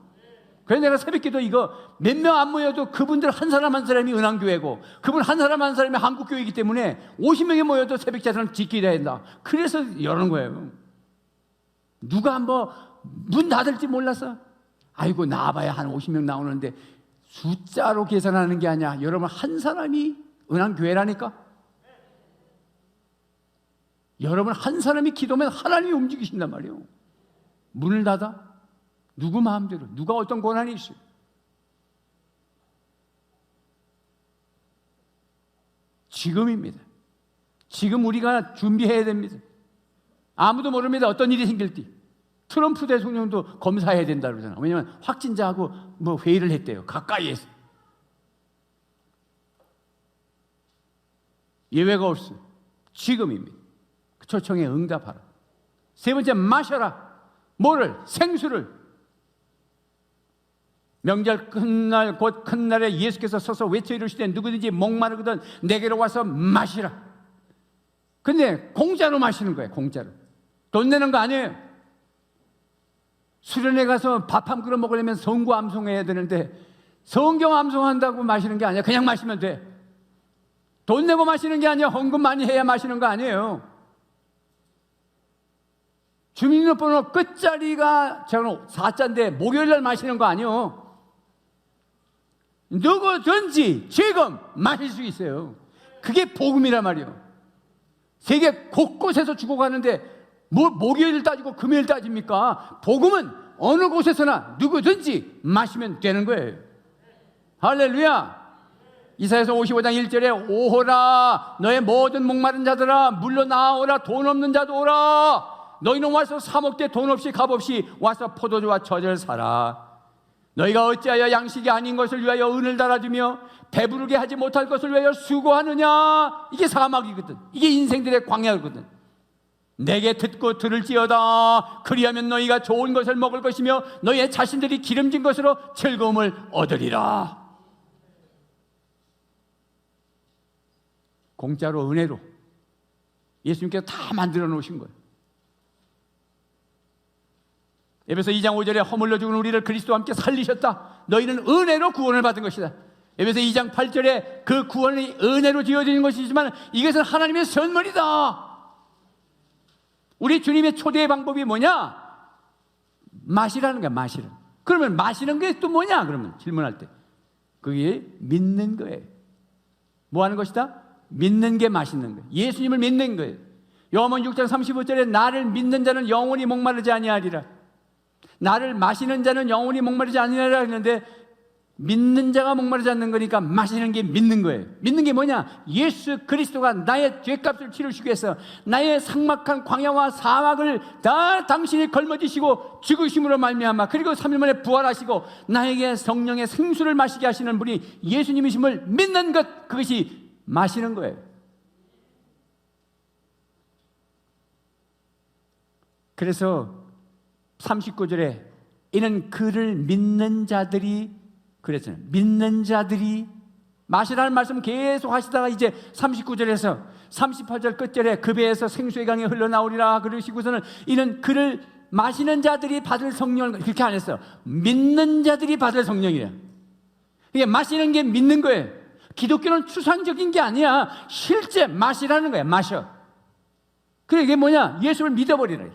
S1: 그래서 내가 새벽기도 이거 몇 명 안 모여도 그분들 한 사람 한 사람이 은한교회고 그분 한 사람 한 사람이 한국교회이기 때문에 50명이 모여도 새벽자선을 지켜야 된다. 그래서 여는 거예요. 누가 뭐 문 닫을지 몰라서 아이고 나와봐야 한 50명 나오는데 숫자로 계산하는 게 아니야. 여러분 한 사람이 은한교회라니까. 여러분 한 사람이 기도면 하나님이 움직이신단 말이에요. 문을 닫아? 누구 마음대로 누가 어떤 권한이 있어요? 지금입니다. 지금 우리가 준비해야 됩니다. 아무도 모릅니다. 어떤 일이 생길지. 트럼프 대통령도 검사해야 된다 그러잖아요. 왜냐하면 확진자하고 뭐 회의를 했대요. 가까이에서. 예외가 없어요. 지금입니다. 그 초청에 응답하라. 세 번째 마셔라. 뭐를? 생수를. 명절 끝날 곧 큰 날에 예수께서 서서 외쳐 이르시되 누구든지 목마르거든 내게로 와서 마시라. 근데 공짜로 마시는 거예요. 공짜로. 돈 내는 거 아니에요. 수련회 가서 밥 한 그릇 먹으려면 성구 암송해야 되는데 성경 암송한다고 마시는 게 아니야. 그냥 마시면 돼. 돈 내고 마시는 게 아니야. 헌금 많이 해야 마시는 거 아니에요. 주민등록번호 끝자리가 저는 4자인데 목요일날 마시는 거 아니에요. 누구든지 지금 마실 수 있어요. 그게 복음이란 말이에요. 세계 곳곳에서 죽어가는데 뭐 목요일 따지고 금요일 따집니까? 복음은 어느 곳에서나 누구든지 마시면 되는 거예요. 할렐루야. 이사야서 55장 1절에 오호라 너의 모든 목마른 자들아 물러 나오라 돈 없는 자도 오라 너희는 와서 사 먹되 돈 없이 값 없이 와서 포도주와 젖을 사라. 너희가 어찌하여 양식이 아닌 것을 위하여 은을 달아주며 배부르게 하지 못할 것을 위하여 수고하느냐. 이게 사막이거든. 이게 인생들의 광야거든. 내게 듣고 들을지어다. 그리하면 너희가 좋은 것을 먹을 것이며 너희의 자신들이 기름진 것으로 즐거움을 얻으리라. 공짜로 은혜로 예수님께서 다 만들어 놓으신 거예요. 에베소 2장 5절에 허물려 죽은 우리를 그리스도와 함께 살리셨다. 너희는 은혜로 구원을 받은 것이다. 에베소 2장 8절에 그 구원이 은혜로 지어지는 것이지만 이것은 하나님의 선물이다. 우리 주님의 초대의 방법이 뭐냐? 마시라는 거야. 마시는. 그러면 마시는 게 또 뭐냐? 그러면 질문할 때 그게 믿는 거예요. 뭐 하는 것이다? 믿는 게 맛있는 거예요. 예수님을 믿는 거예요. 요한복음 6장 35절에 나를 믿는 자는 영원히 목마르지 아니하리라. 나를 마시는 자는 영원히 목마르지 아니하리라 했는데 믿는 자가 목마르지 않는 거니까 마시는 게 믿는 거예요. 믿는 게 뭐냐? 예수 그리스도가 나의 죄값을 치르시기 위해서 나의 삭막한 광야와 사막을 다 당신이 걸머지시고 죽으심으로 말미암아 그리고 3일 만에 부활하시고 나에게 성령의 생수를 마시게 하시는 분이 예수님이심을 믿는 것, 그것이 마시는 거예요. 그래서 39절에 이는 그를 믿는 자들이 그랬잖아요. 믿는 자들이 마시라는 말씀 계속 하시다가 이제 39절에서 38절 끝절에 그 배에서 생수의 강이 흘러나오리라 그러시고서는 이는 그를 마시는 자들이 받을 성령을 그렇게 안 했어요. 믿는 자들이 받을 성령이에요. 이게 마시는 게 믿는 거예요. 기독교는 추상적인 게 아니야. 실제 마시라는 거야. 마셔. 그래 이게 뭐냐? 예수를 믿어버리라.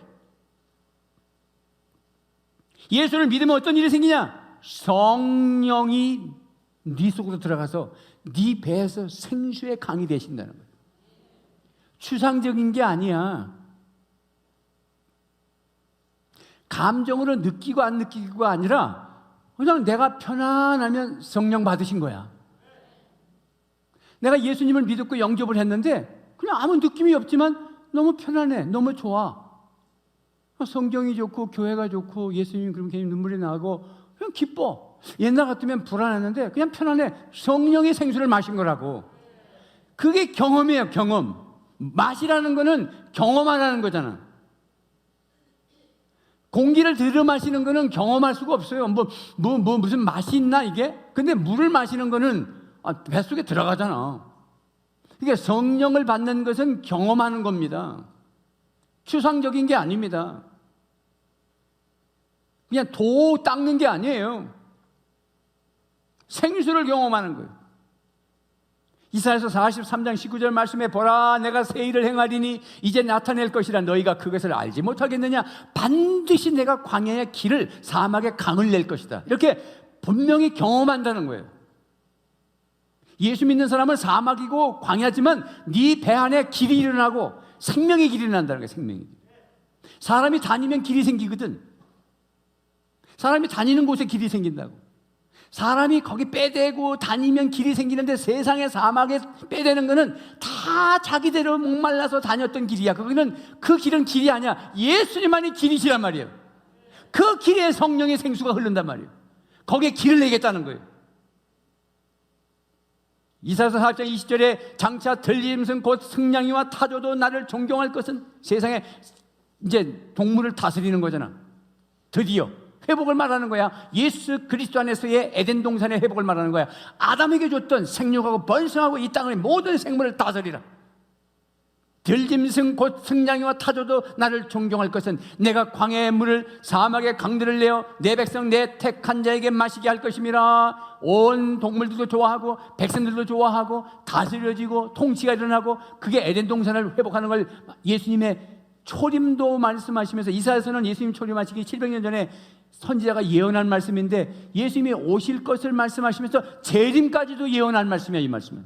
S1: 예수를 믿으면 어떤 일이 생기냐? 성령이 네 속으로 들어가서 네 배에서 생수의 강이 되신다는 거예요. 추상적인 게 아니야. 감정으로 느끼고 안 느끼고가 아니라 그냥 내가 편안하면 성령 받으신 거야. 내가 예수님을 믿고 영접을 했는데 그냥 아무 느낌이 없지만 너무 편안해. 너무 좋아. 성경이 좋고 교회가 좋고 예수님 그럼 괜히 눈물이 나고 그냥 기뻐. 옛날 같으면 불안했는데 그냥 편안해. 성령의 생수를 마신 거라고. 그게 경험이에요. 경험. 맛이라는 거는 경험하라는 거잖아. 공기를 들여 마시는 거는 경험할 수가 없어요. 무슨 맛이 있나 이게? 근데 물을 마시는 거는 뱃속에 들어가잖아. 그러니까 성령을 받는 것은 경험하는 겁니다. 추상적인 게 아닙니다. 그냥 도 닦는 게 아니에요. 생수를 경험하는 거예요. 이사야서 43장 19절 말씀에 보라 내가 새 일을 행하리니 이제 나타낼 것이라 너희가 그것을 알지 못하겠느냐. 반드시 내가 광야의 길을 사막의 강을 낼 것이다. 이렇게 분명히 경험한다는 거예요. 예수 믿는 사람은 사막이고 광야지만 네 배 안에 길이 일어나고 생명의 길이 일어난다는 거예요. 생명의 길. 사람이 다니면 길이 생기거든. 사람이 다니는 곳에 길이 생긴다고. 사람이 거기 빼대고 다니면 길이 생기는데 세상의 사막에 빼대는 거는 다 자기대로 목말라서 다녔던 길이야. 그 길은 길이 아니야. 예수님만이 길이시란 말이에요. 그 길에 성령의 생수가 흐른단 말이에요. 거기에 길을 내겠다는 거예요. 이사야서 4장 20절에 장차 들짐승 곧 승냥이와 타조도 나를 존경할 것은 세상에 이제 동물을 다스리는 거잖아. 드디어 회복을 말하는 거야. 예수 그리스도 안에서의 에덴 동산의 회복을 말하는 거야. 아담에게 줬던 생육하고 번성하고 이 땅의 모든 생물을 다스리라. 들짐승 곧 승냥이와 타조도 나를 존경할 것은 내가 광야의 물을 사막의 강들을 내어 내 백성 내 택한 자에게 마시게 할 것임이라. 온 동물들도 좋아하고 백성들도 좋아하고 다스려지고 통치가 일어나고, 그게 에덴 동산을 회복하는 걸 예수님의 초림도 말씀하시면서, 이사야서는 예수님 초림하시기 700년 전에 선지자가 예언한 말씀인데, 예수님이 오실 것을 말씀하시면서 재림까지도 예언한 말씀이야. 이 말씀은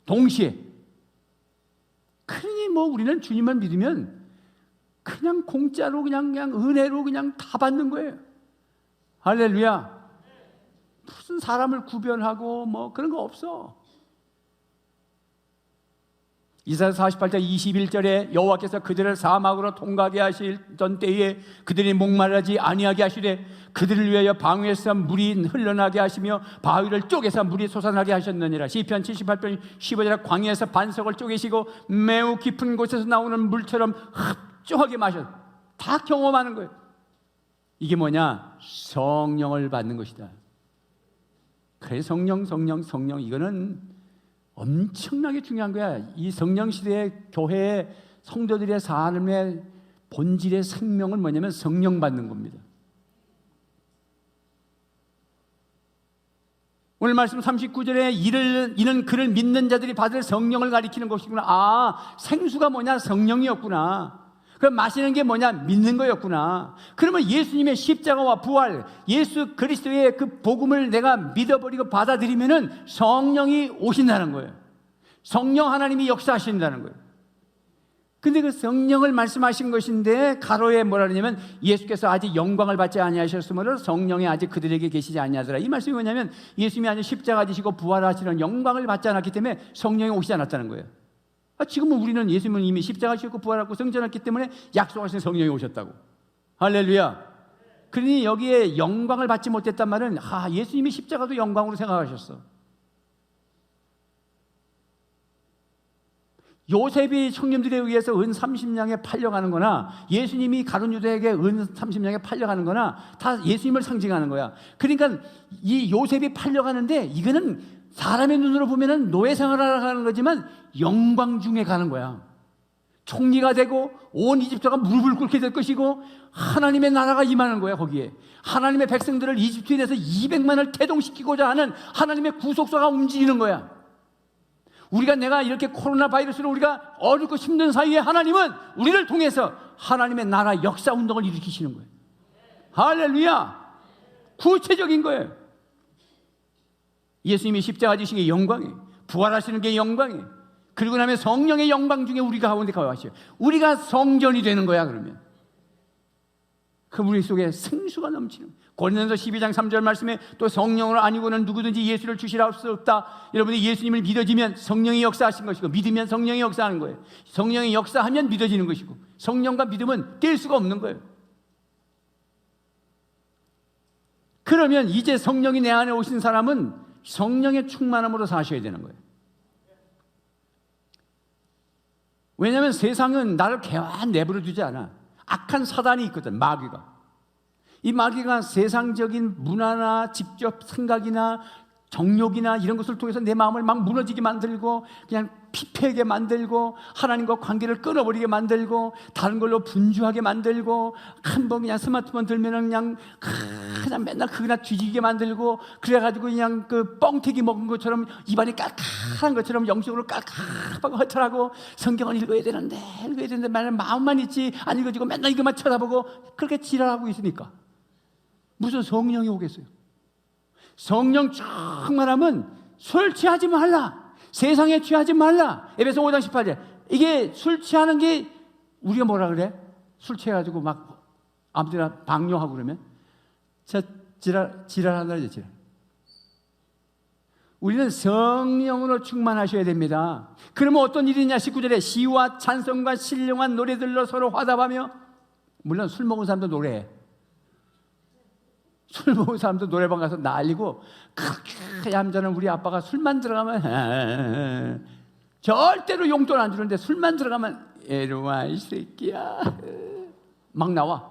S1: 동시에. 그러니 뭐 우리는 주님을 믿으면 그냥 공짜로 그냥 은혜로 그냥 다 받는 거예요. 할렐루야. 무슨 사람을 구별하고 뭐 그런 거 없어. 이사야 48장 21절에 여호와께서 그들을 사막으로 통과하게 하시던 때에 그들이 목마르지 아니하게 하시되 그들을 위하여 방위에서 물이 흘러나게 하시며 바위를 쪼개서 물이 솟아나게 하셨느니라. 시편 78편 15절에 광야에서 반석을 쪼개시고 매우 깊은 곳에서 나오는 물처럼 흡족하게 마셔. 다 경험하는 거예요. 이게 뭐냐? 성령을 받는 것이다. 그래, 성령 이거는 엄청나게 중요한 거야. 이 성령 시대의 교회의 성도들의 삶의 본질의 생명은 뭐냐면 성령 받는 겁니다. 오늘 말씀 39절에 이는 그를 믿는 자들이 받을 성령을 가리키는 것이구나. 아, 생수가 뭐냐? 성령이었구나. 그럼 마시는 게 뭐냐? 믿는 거였구나. 그러면 예수님의 십자가와 부활, 예수 그리스도의 그 복음을 내가 믿어버리고 받아들이면은 성령이 오신다는 거예요. 성령 하나님이 역사하신다는 거예요. 근데 그 성령을 말씀하신 것인데 가로에 뭐라 그러냐면 예수께서 아직 영광을 받지 아니하셨으므로 성령이 아직 그들에게 계시지 아니하더라. 이 말씀이 뭐냐면 예수님이 아직 십자가 지시고 부활하시는 영광을 받지 않았기 때문에 성령이 오시지 않았다는 거예요. 지금은 우리는 예수님은 이미 십자가 지고 부활하고 승천했기 때문에 약속하신 성령이 오셨다고. 할렐루야. 그러니 여기에 영광을 받지 못했단 말은 예수님이 십자가도 영광으로 생각하셨어. 요셉이 청년들에 의해서 은 30냥에 팔려가는 거나 예수님이 가룟 유다에게 은 30냥에 팔려가는 거나 다 예수님을 상징하는 거야. 그러니까 이 요셉이 팔려가는데 이거는 사람의 눈으로 보면은 노예 생활하러 가는 거지만 영광 중에 가는 거야. 총리가 되고 온 이집트가 무릎을 꿇게 될 것이고 하나님의 나라가 임하는 거야. 거기에 하나님의 백성들을 이집트인에서 200만을 태동시키고자 하는 하나님의 구속사가 움직이는 거야. 내가 이렇게 코로나 바이러스로 우리가 어렵고 힘든 사이에 하나님은 우리를 통해서 하나님의 나라 역사 운동을 일으키시는 거예요. 할렐루야. 구체적인 거예요. 예수님이 십자가 지신 게 영광이에요. 부활하시는 게 영광이에요. 그리고 나면 성령의 영광 중에 우리 가운데 거하셔요. 우리가 성전이 되는 거야. 그러면 그 우리 속에 생수가 넘치는. 고린도서 12장 3절 말씀에 또 성령으로 아니고는 누구든지 예수를 주시라 할 수 없다. 여러분이 예수님을 믿어지면 성령이 역사하신 것이고 믿으면 성령이 역사하는 거예요. 성령이 역사하면 믿어지는 것이고 성령과 믿음은 뗄 수가 없는 거예요. 그러면 이제 성령이 내 안에 오신 사람은 성령의 충만함으로 사셔야 되는 거예요. 왜냐하면 세상은 나를 개완 내버려 두지 않아. 악한 사단이 있거든. 마귀가. 이 마귀가 세상적인 문화나 직접 생각이나 정욕이나 이런 것을 통해서 내 마음을 막 무너지게 만들고 그냥 피폐하게 만들고 하나님과 관계를 끊어버리게 만들고 다른 걸로 분주하게 만들고 한번 그냥 스마트폰 들면은 그냥 맨날 그거나 뒤지게 만들고 그래가지고 그냥 그 뻥튀기 먹은 것처럼 입안이 깔깔한 것처럼 영적으로 깔깔하고 허탈하고 성경을 읽어야 되는데 맨날 마음만 있지 안 읽어지고 맨날 이것만 쳐다보고 그렇게 지랄하고 있으니까 무슨 성령이 오겠어요? 성령 충만하면 술 취하지 말라. 세상에 취하지 말라. 에베소 5장 18절. 이게 술 취하는 게 우리가 뭐라 그래? 술 취해가지고 막 아무데나 방뇨하고 그러면 지랄한다 이제 지랄. 우리는 성령으로 충만하셔야 됩니다. 그러면 어떤 일이냐? 19절에 시와 찬송과 신령한 노래들로 서로 화답하며, 물론 술 먹은 사람도 노래해. 술 먹은 사람도 노래방 가서 난리고 그렇게 얌전한 우리 아빠가 술만 들어가면 절대로 용돈 안 주는데 술만 들어가면 에로와 이 새끼야 막 나와.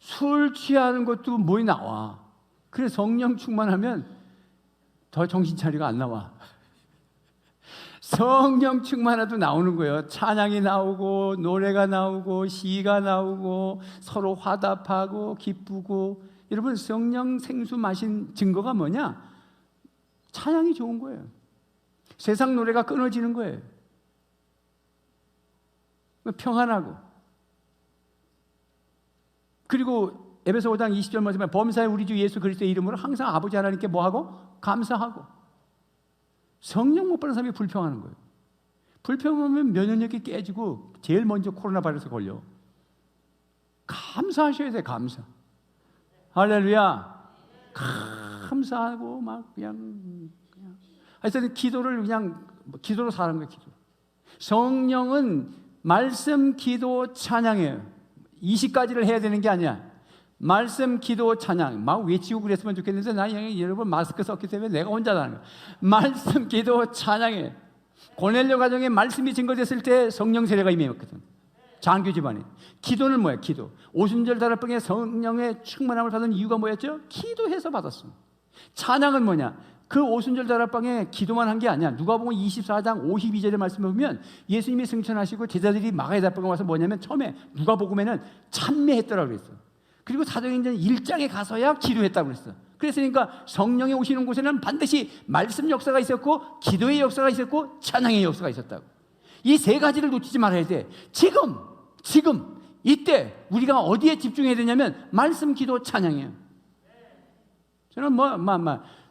S1: 술 취하는 것도 뭐이 나와. 그래 성령 충만하면 더 정신 차리가 안 나와. 성령 충만해도 나오는 거예요. 찬양이 나오고 노래가 나오고 시가 나오고 서로 화답하고 기쁘고. 여러분 성령 생수 마신 증거가 뭐냐? 찬양이 좋은 거예요. 세상 노래가 끊어지는 거예요. 평안하고. 그리고 에베소 5장 20절 말씀에 범사에 우리 주 예수 그리스도의 이름으로 항상 아버지 하나님께 뭐하고? 감사하고. 성령 못 받는 사람이 불평하는 거예요. 불평하면 면역력이 깨지고 제일 먼저 코로나 바이러스 걸려. 감사하셔야 돼. 감사. 할렐루야. 감사하고 막 그냥 하여튼 기도를 그냥 기도로 사는 거예요. 기도. 성령은 말씀, 기도, 찬양이에요. 20가지를 해야 되는 게 아니야. 말씀, 기도, 찬양. 막 외치고 그랬으면 좋겠는데 나 여러분 마스크 썼기 때문에 내가 혼자 하는 거야. 말씀, 기도, 찬양이에요. 고넬료 가정에 말씀이 증거됐을 때 성령 세례가 임했거든. 장교 집안에. 기도는 뭐야? 기도. 오순절 다락방에 성령의 충만함을 받은 이유가 뭐였죠? 기도해서 받았습니다. 찬양은 뭐냐? 그 오순절 다락방에 기도만 한 게 아니야. 누가복음 24장 52절의 말씀을 보면 예수님이 승천하시고 제자들이 마가의 다락방에 와서 뭐냐면 처음에 누가복음에는 찬미했더라고 그랬어. 그리고 사도행전 1장에 가서야 기도했다고 그랬어. 그랬으니까 성령이 오시는 곳에는 반드시 말씀 역사가 있었고 기도의 역사가 있었고 찬양의 역사가 있었다고. 이 세 가지를 놓치지 말아야 돼. 지금 이때 우리가 어디에 집중해야 되냐면 말씀, 기도, 찬양이에요. 저는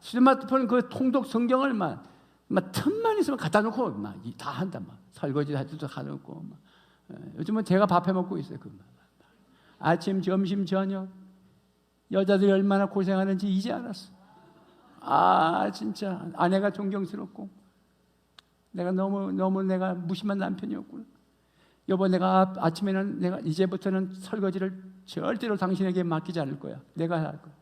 S1: 스마트폰 그 통독 성경을 막 틈만 있으면 갖다 놓고 다 한다. 설거지 할 때도 다 놓고. 요즘은 제가 밥해 먹고 있어요. 아침, 점심, 저녁. 여자들이 얼마나 고생하는지 이제 알았어. 진짜 아내가 존경스럽고 내가 너무 내가 무심한 남편이었구나. 여보, 내가 아침에는 내가 이제부터는 설거지를 절대로 당신에게 맡기지 않을 거야. 내가 할 거야.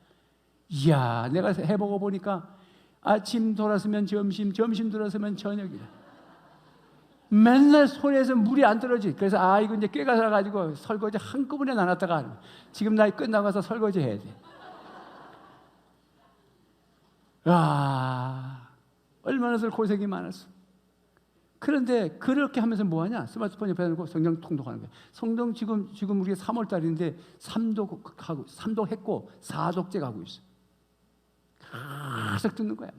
S1: 이야, 내가 해보고 보니까 아침 돌아서면 점심 돌아서면 저녁이야. 맨날 손에서 물이 안 떨어지. 그래서 이거 이제 꾀가 살아가지고 설거지 한꺼번에 나눴다가 지금 나 끝나고 가서 설거지 해야 돼. 얼마나 고생이 많았어. 그런데 그렇게 하면서 뭐하냐? 스마트폰 옆에 놓고 성경 통독하는 거야. 성경 지금 우리가 3월달인데 3독했고 4독째 가고 있어. 계속 듣는 거야.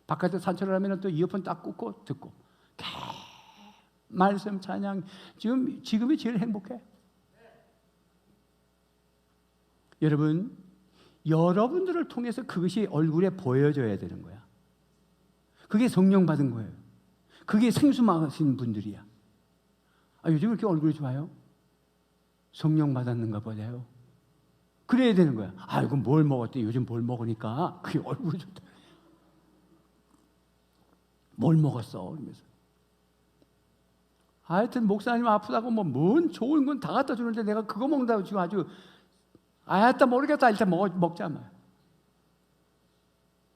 S1: 바깥에 산책을 하면 또 이어폰 딱 꽂고 듣고. 말씀, 찬양. 지금이 제일 행복해. 여러분들을 통해서 그것이 얼굴에 보여져야 되는 거야. 그게 성령 받은 거예요. 그게 생수 마신 분들이야. 요즘 이렇게 얼굴이 좋아요? 성령 받았는가 보네요. 그래야 되는 거야. 이건 뭘 먹었대? 요즘 뭘 먹으니까 그게 얼굴이 좋다. 뭘 먹었어? 그러면서. 하여튼 목사님 아프다고 뭔 좋은 건 다 갖다 주는데 내가 그거 먹는다고 지금 아주 하여튼 모르겠다. 일단 먹자 말.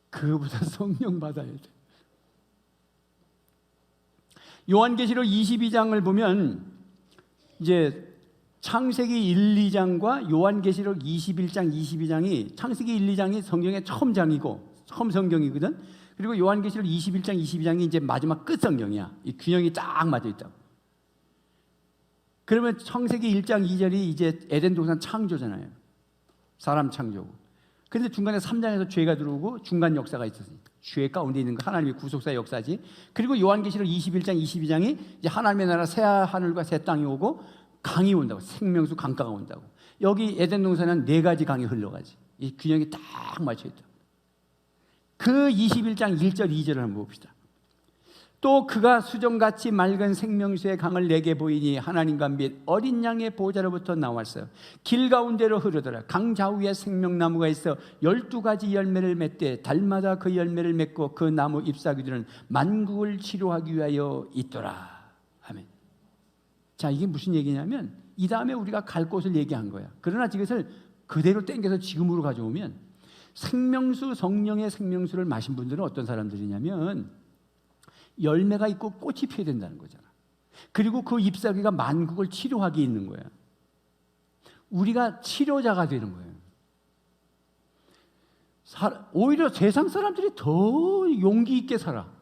S1: 그거보다 성령 받아야 돼. 요한계시록 22장을 보면 이제 창세기 1, 2장과 요한계시록 21장, 22장이 창세기 1, 2장이 성경의 처음 장이고 처음 성경이거든. 그리고 요한계시록 21장, 22장이 이제 마지막 끝 성경이야. 이 균형이 딱 맞아 있다고. 그러면 창세기 1장 2절이 이제 에덴 동산 창조잖아요. 사람 창조고. 그런데 중간에 3장에서 죄가 들어오고 중간 역사가 있었으니까 죄 가운데 있는 거 하나님의 구속사의 역사지. 그리고 요한계시록 21장, 22장이 이제 하나님의 나라 새 하늘과 새 땅이 오고 강이 온다고. 생명수 강가가 온다고. 여기 에덴 동산은 4가지 강이 흘러가지. 이 균형이 딱 맞춰 있다. 그 21장 1절, 2절을 한번 봅시다. 또 그가 수정같이 맑은 생명수의 강을 내게 보이니 하나님과 및 어린 양의 보호자로부터 나왔어요. 길 가운데로 흐르더라. 강 좌우에 생명나무가 있어 12가지 열매를 맺되 달마다 그 열매를 맺고 그 나무 잎사귀들은 만국을 치료하기 위하여 있더라. 아멘. 자, 이게 무슨 얘기냐면 이 다음에 우리가 갈 곳을 얘기한 거야. 그러나 이것을 그대로 땡겨서 지금으로 가져오면 생명수, 성령의 생명수를 마신 분들은 어떤 사람들이냐면 열매가 있고 꽃이 피어야 된다는 거잖아. 그리고 그 잎사귀가 만국을 치료하기 있는 거야. 우리가 치료자가 되는 거예요. 오히려 세상 사람들이 더 용기 있게 살아.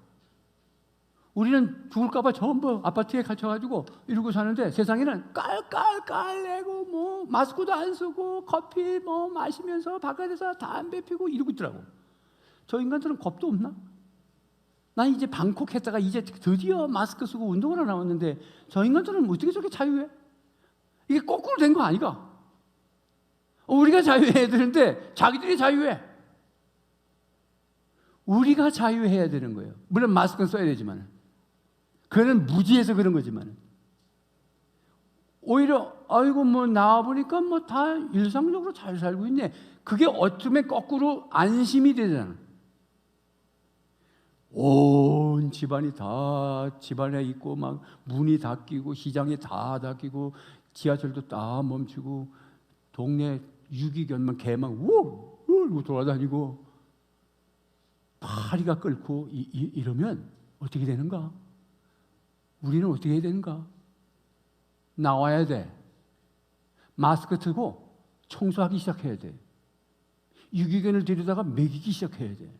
S1: 우리는 죽을까봐 전부 아파트에 갇혀가지고 이러고 사는데, 세상에는 깔깔깔내고 뭐 마스크도 안 쓰고 커피 뭐 마시면서 바깥에서 담배 피고 이러고 있더라고. 저 인간들은 겁도 없나? 난 이제 방콕 했다가 이제 드디어 마스크 쓰고 운동하러 나왔는데, 저 인간들은 어떻게 저렇게 자유해? 이게 거꾸로 된 거 아니가? 우리가 자유해야 되는데 자기들이 자유해. 우리가 자유해야 되는 거예요. 물론 마스크는 써야 되지만, 그거는 무지해서 그런 거지만, 오히려 아이고 뭐 나와보니까 뭐 다 일상적으로 잘 살고 있네. 그게 어쩌면 거꾸로 안심이 되잖아. 온 집안이 다 집안에 있고, 막 문이 닫히고 시장이 다 닫히고 지하철도 다 멈추고 동네 유기견만 개만 우우 돌아다니고 파리가 끓고 이러면 어떻게 되는가? 우리는 어떻게 해야 되는가? 나와야 돼. 마스크 쓰고 청소하기 시작해야 돼. 유기견을 데려다가 먹이기 시작해야 돼.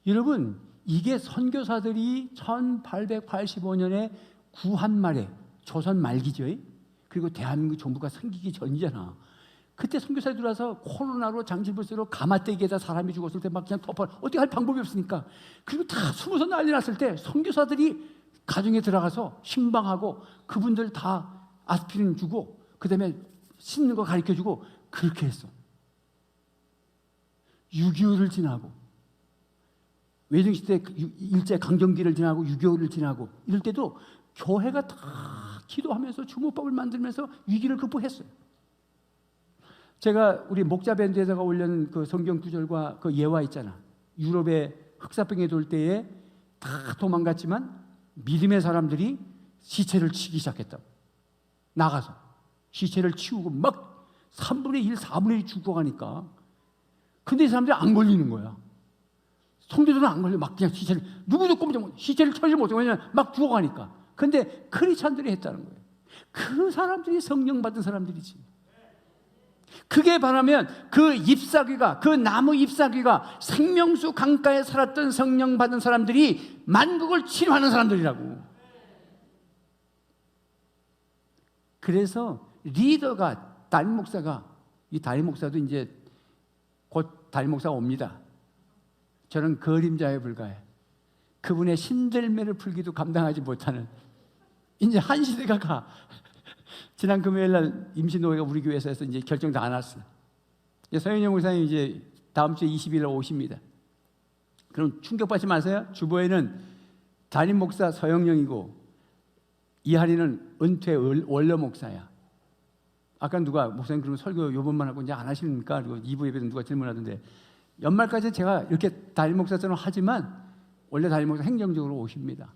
S1: 여러분, 이게 선교사들이 1885년에 구한 말에, 조선 말기죠. 그리고 대한민국 정부가 생기기 전이잖아. 그때 선교사들이 들어와서 코로나로 장질불세로 가마떼기에다 사람이 죽었을 때 막 그냥 덮어, 어떻게 할 방법이 없으니까. 그리고 다 숨어서 난리 났을 때 선교사들이 가정에 들어가서 신방하고 그분들 다 아스피린 주고 그다음에 씻는 거 가르쳐주고 그렇게 했어. 6.25를 지나고 외정시대 일제 강점기를 지나고 6.25를 지나고 이럴 때도 교회가 다 기도하면서 주모법을 만들면서 위기를 극복했어요. 제가 우리 목자 밴드에다가 올려놓은 그 성경 구절과 그 예화 있잖아. 유럽에 흑사병에 돌 때에 다 도망갔지만 믿음의 사람들이 시체를 치기 시작했다고. 나가서 시체를 치우고 막 3분의 1, 4분의 1 죽어가니까. 근데 이 사람들이 안 걸리는 거야. 성도들은 안 걸려. 막 그냥 시체를, 누구도 꼼짝 못, 시체를 처리 못해. 왜냐면 막 죽어가니까. 근데 크리스찬들이 했다는 거예요. 그 사람들이 성령 받은 사람들이지. 그게 바라면 그 잎사귀가, 그 나무 잎사귀가 생명수 강가에 살았던 성령 받은 사람들이 만국을 치료하는 사람들이라고. 그래서 리더가 담임 목사가, 이 담임 목사도 이제 곧 담임 목사가 옵니다. 저는 그림자에 불과해. 그분의 신들매를 풀기도 감당하지 못하는, 이제 한 시대가 가. 지난 금요일 날 임시노회가 우리 교회에서 해서 이제 결정 다 안 왔어. 서현영 목사님 이제 다음 주 20일 날 오십니다. 그럼 충격받지 마세요. 주보에는 담임 목사 서영영이고 이하리는 은퇴 원로 목사야. 아까 누가 목사님 그러면 설교 요번만 하고 이제 안 하십니까? 그리고 2부 예배는 누가 질문하던데, 연말까지 제가 이렇게 담임 목사처럼 하지만 원래 담임 목사 행정적으로 오십니다.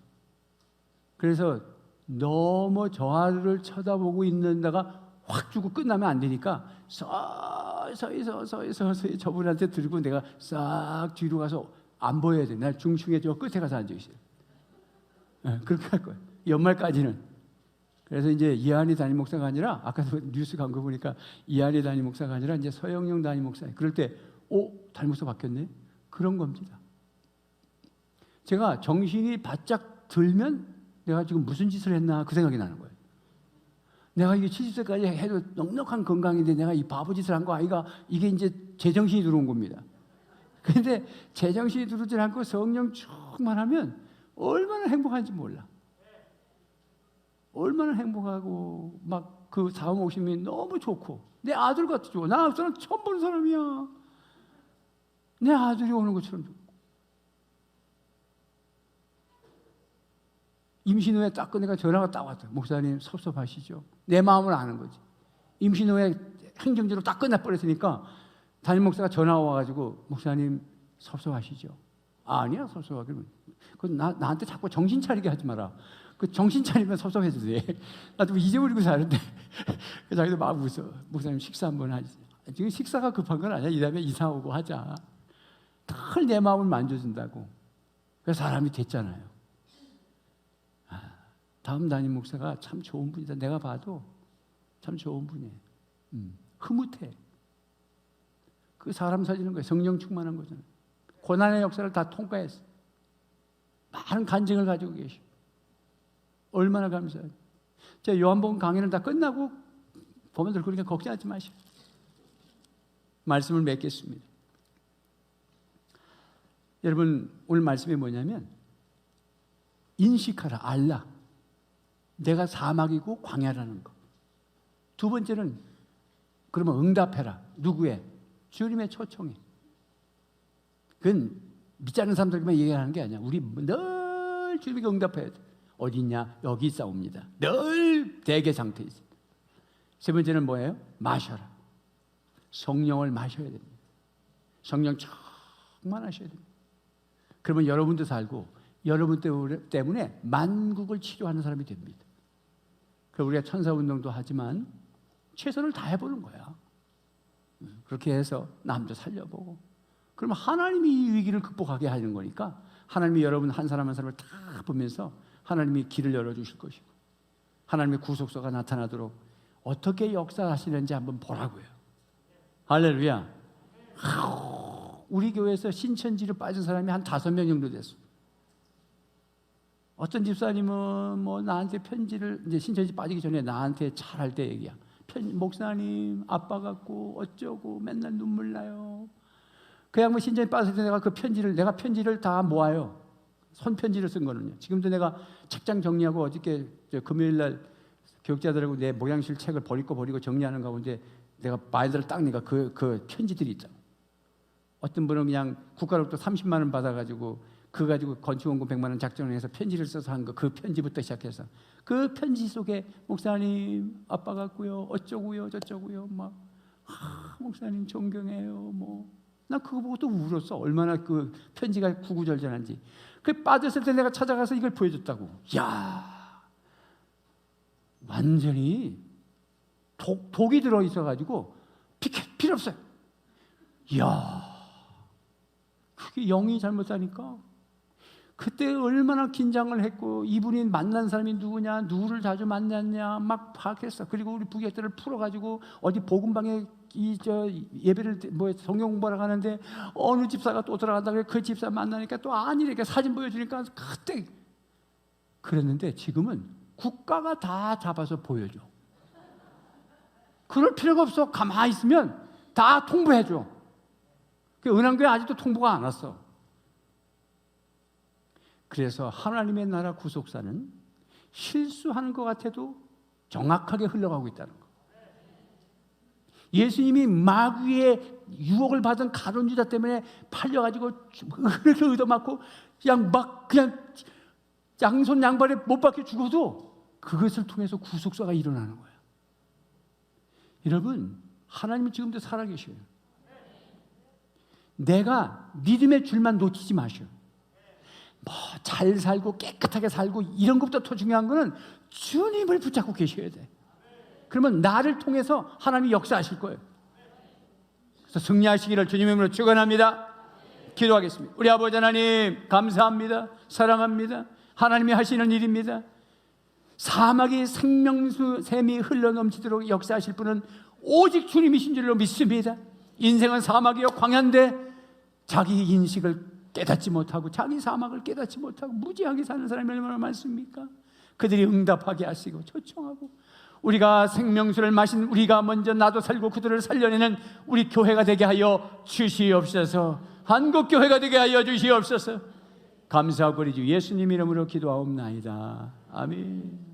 S1: 그래서 너무 저하를 쳐다보고 있는 데가 확 주고 끝나면 안 되니까 서서히 저분한테 들고 내가 싹 뒤로 가서 안 보여야 돼. 날 중층에 저 끝에 가서 앉아 있어요. 네, 그렇게 할 거예요. 연말까지는. 그래서 이제 이한희 담임 목사가 아니라, 아까도 뉴스 간 거 보니까 이한희 담임 목사가 아니라 이제 서영영 담임 목사. 그럴 때 담임 목사 바뀌었네? 그런 겁니다. 제가 정신이 바짝 들면 내가 지금 무슨 짓을 했나 그 생각이 나는 거예요. 내가 이게 70세까지 해도 넉넉한 건강인데 내가 이 바보 짓을 한 거 아이가, 이게 이제 제정신이 들어온 겁니다. 그런데 제정신이 들어오지 않고 성령 충만하면 얼마나 행복한지 몰라. 얼마나 행복하고 막 그 사람 오심이 너무 좋고, 내 아들 같아 좋아. 나 앞서는 처음 보는 사람이야. 내 아들이 오는 것처럼 좋고. 임신후에 딱 끝내가 전화가 딱 왔다. 목사님 섭섭하시죠? 내 마음을 아는 거지. 임신후에 행정적으로 딱 끝나버렸으니까 담임 목사가 전화 와가지고, 목사님 섭섭하시죠? 아니야, 섭섭하기는. 나한테 자꾸 정신 차리게 하지 마라. 그 정신 차리면 섭섭해도 돼. 나도 잊어버리고 사는데. 자기도 막 웃어. 목사님 식사 한번 하지. 지금 식사가 급한 건 아니야. 이 다음에 이사 오고 하자. 늘 내 마음을 만져준다고. 그래서 사람이 됐잖아요. 다음 담임 목사가 참 좋은 분이다. 내가 봐도 참 좋은 분이에요. 흐뭇해. 그 사람 살리는 거예요. 성령 충만한 거잖아요. 고난의 역사를 다 통과했어. 많은 간증을 가지고 계셔. 얼마나 감사해요. 제가 요한복음 강의는 다 끝나고 보면들 그러니까 걱정하지 마시고 말씀을 맺겠습니다. 여러분 오늘 말씀이 뭐냐면 인식하라, 알라. 내가 사막이고 광야라는 거. 두 번째는 그러면 응답해라. 누구의? 주님의 초청에. 그건 믿지 않는 사람들에게만 얘기하는 게 아니야. 우리 늘 주님에게 응답해야 돼. 어디 있냐? 여기 있사옵니다. 늘 대기 상태에 있어. 세 번째는 뭐예요? 마셔라. 성령을 마셔야 됩니다. 성령 충만하셔야 됩니다. 그러면 여러분도 살고 여러분 때문에 만국을 치료하는 사람이 됩니다. 그래서 우리가 천사운동도 하지만 최선을 다해보는 거야. 그렇게 해서 남도 살려보고 그러면 하나님이 이 위기를 극복하게 하는 거니까 하나님이 여러분 한 사람 한 사람을 다 보면서 하나님이 길을 열어주실 것이고 하나님의 구속사가 나타나도록 어떻게 역사하시는지 한번 보라고요. 할렐루야. 우리 교회에서 신천지로 빠진 사람이 한 5명 정도 됐어. 어떤 집사님은 뭐 나한테 편지를 이제 신천지 빠지기 전에 나한테 잘할 때 얘기야. 목사님 아빠 같고 어쩌고 맨날 눈물 나요. 그 양반 신천지 빠졌을 때 내가 편지를 다 모아요. 손편지를 쓴 거는요. 지금도 내가 책장 정리하고 어저께 금요일 날 교육자들하고 내 목양실 책을 버리고 정리하는 가운데 내가 말들을 딱 내가 그 편지들이 있잖아. 어떤 분은 그냥 국가로부터 30만 원 받아가지고 그거 가지고 건축원금 100만 원 작정을 해서 편지를 써서 한 거, 그 편지부터 시작해서 그 편지 속에 목사님 아빠 같고요 어쩌고요 저쩌고요 막 목사님 존경해요 뭐 나 그거 보고 또 울었어. 얼마나 그 편지가 구구절절한지. 그 빠졌을 때 내가 찾아가서 이걸 보여줬다고. 야 완전히 독이 들어있어가지고 필요 없어요. 이야 그게 영이 잘못하니까 그때 얼마나 긴장을 했고 이분이 만난 사람이 누구냐 누구를 자주 만났냐 막 파악했어. 그리고 우리 부객들을 풀어가지고 어디 복음방에 예배를 뭐 성경 공부하러 가는데 어느 집사가 또 들어간다 그래. 그 집사 만나니까 또 아니래. 사진 보여주니까 그때 그랬는데 지금은 국가가 다 잡아서 보여줘. 그럴 필요가 없어. 가만히 있으면 다 통보해줘. 은한교회 아직도 통보가 안 왔어. 그래서 하나님의 나라 구속사는 실수하는 것 같아도 정확하게 흘러가고 있다는 거. 예수님이 마귀의 유혹을 받은 가룟 유다 때문에 팔려가지고 그렇게 얻어맞고 그냥 양손 양발에 못 박혀 죽어도 그것을 통해서 구속사가 일어나는 거예요. 여러분 하나님은 지금도 살아계셔요. 내가 믿음의 줄만 놓치지 마셔. 뭐 잘 살고 깨끗하게 살고 이런 것보다 더 중요한 거는 주님을 붙잡고 계셔야 돼. 그러면 나를 통해서 하나님이 역사하실 거예요. 그래서 승리하시기를 주님의 이름으로 축원합니다. 기도하겠습니다. 우리 아버지 하나님 감사합니다. 사랑합니다. 하나님이 하시는 일입니다. 사막이 생명수 샘이 흘러넘치도록 역사하실 분은 오직 주님이신 줄로 믿습니다. 인생은 사막이요 광야인데 자기 인식을 깨닫지 못하고 자기 사막을 깨닫지 못하고 무지하게 사는 사람이 얼마나 많습니까? 그들이 응답하게 하시고 초청하고 우리가 생명수를 마신 우리가 먼저 나도 살고 그들을 살려내는 우리 교회가 되게 하여 주시옵소서. 한국교회가 되게 하여 주시옵소서. 감사하고 우리 주 예수님 이름으로 기도하옵나이다. 아멘.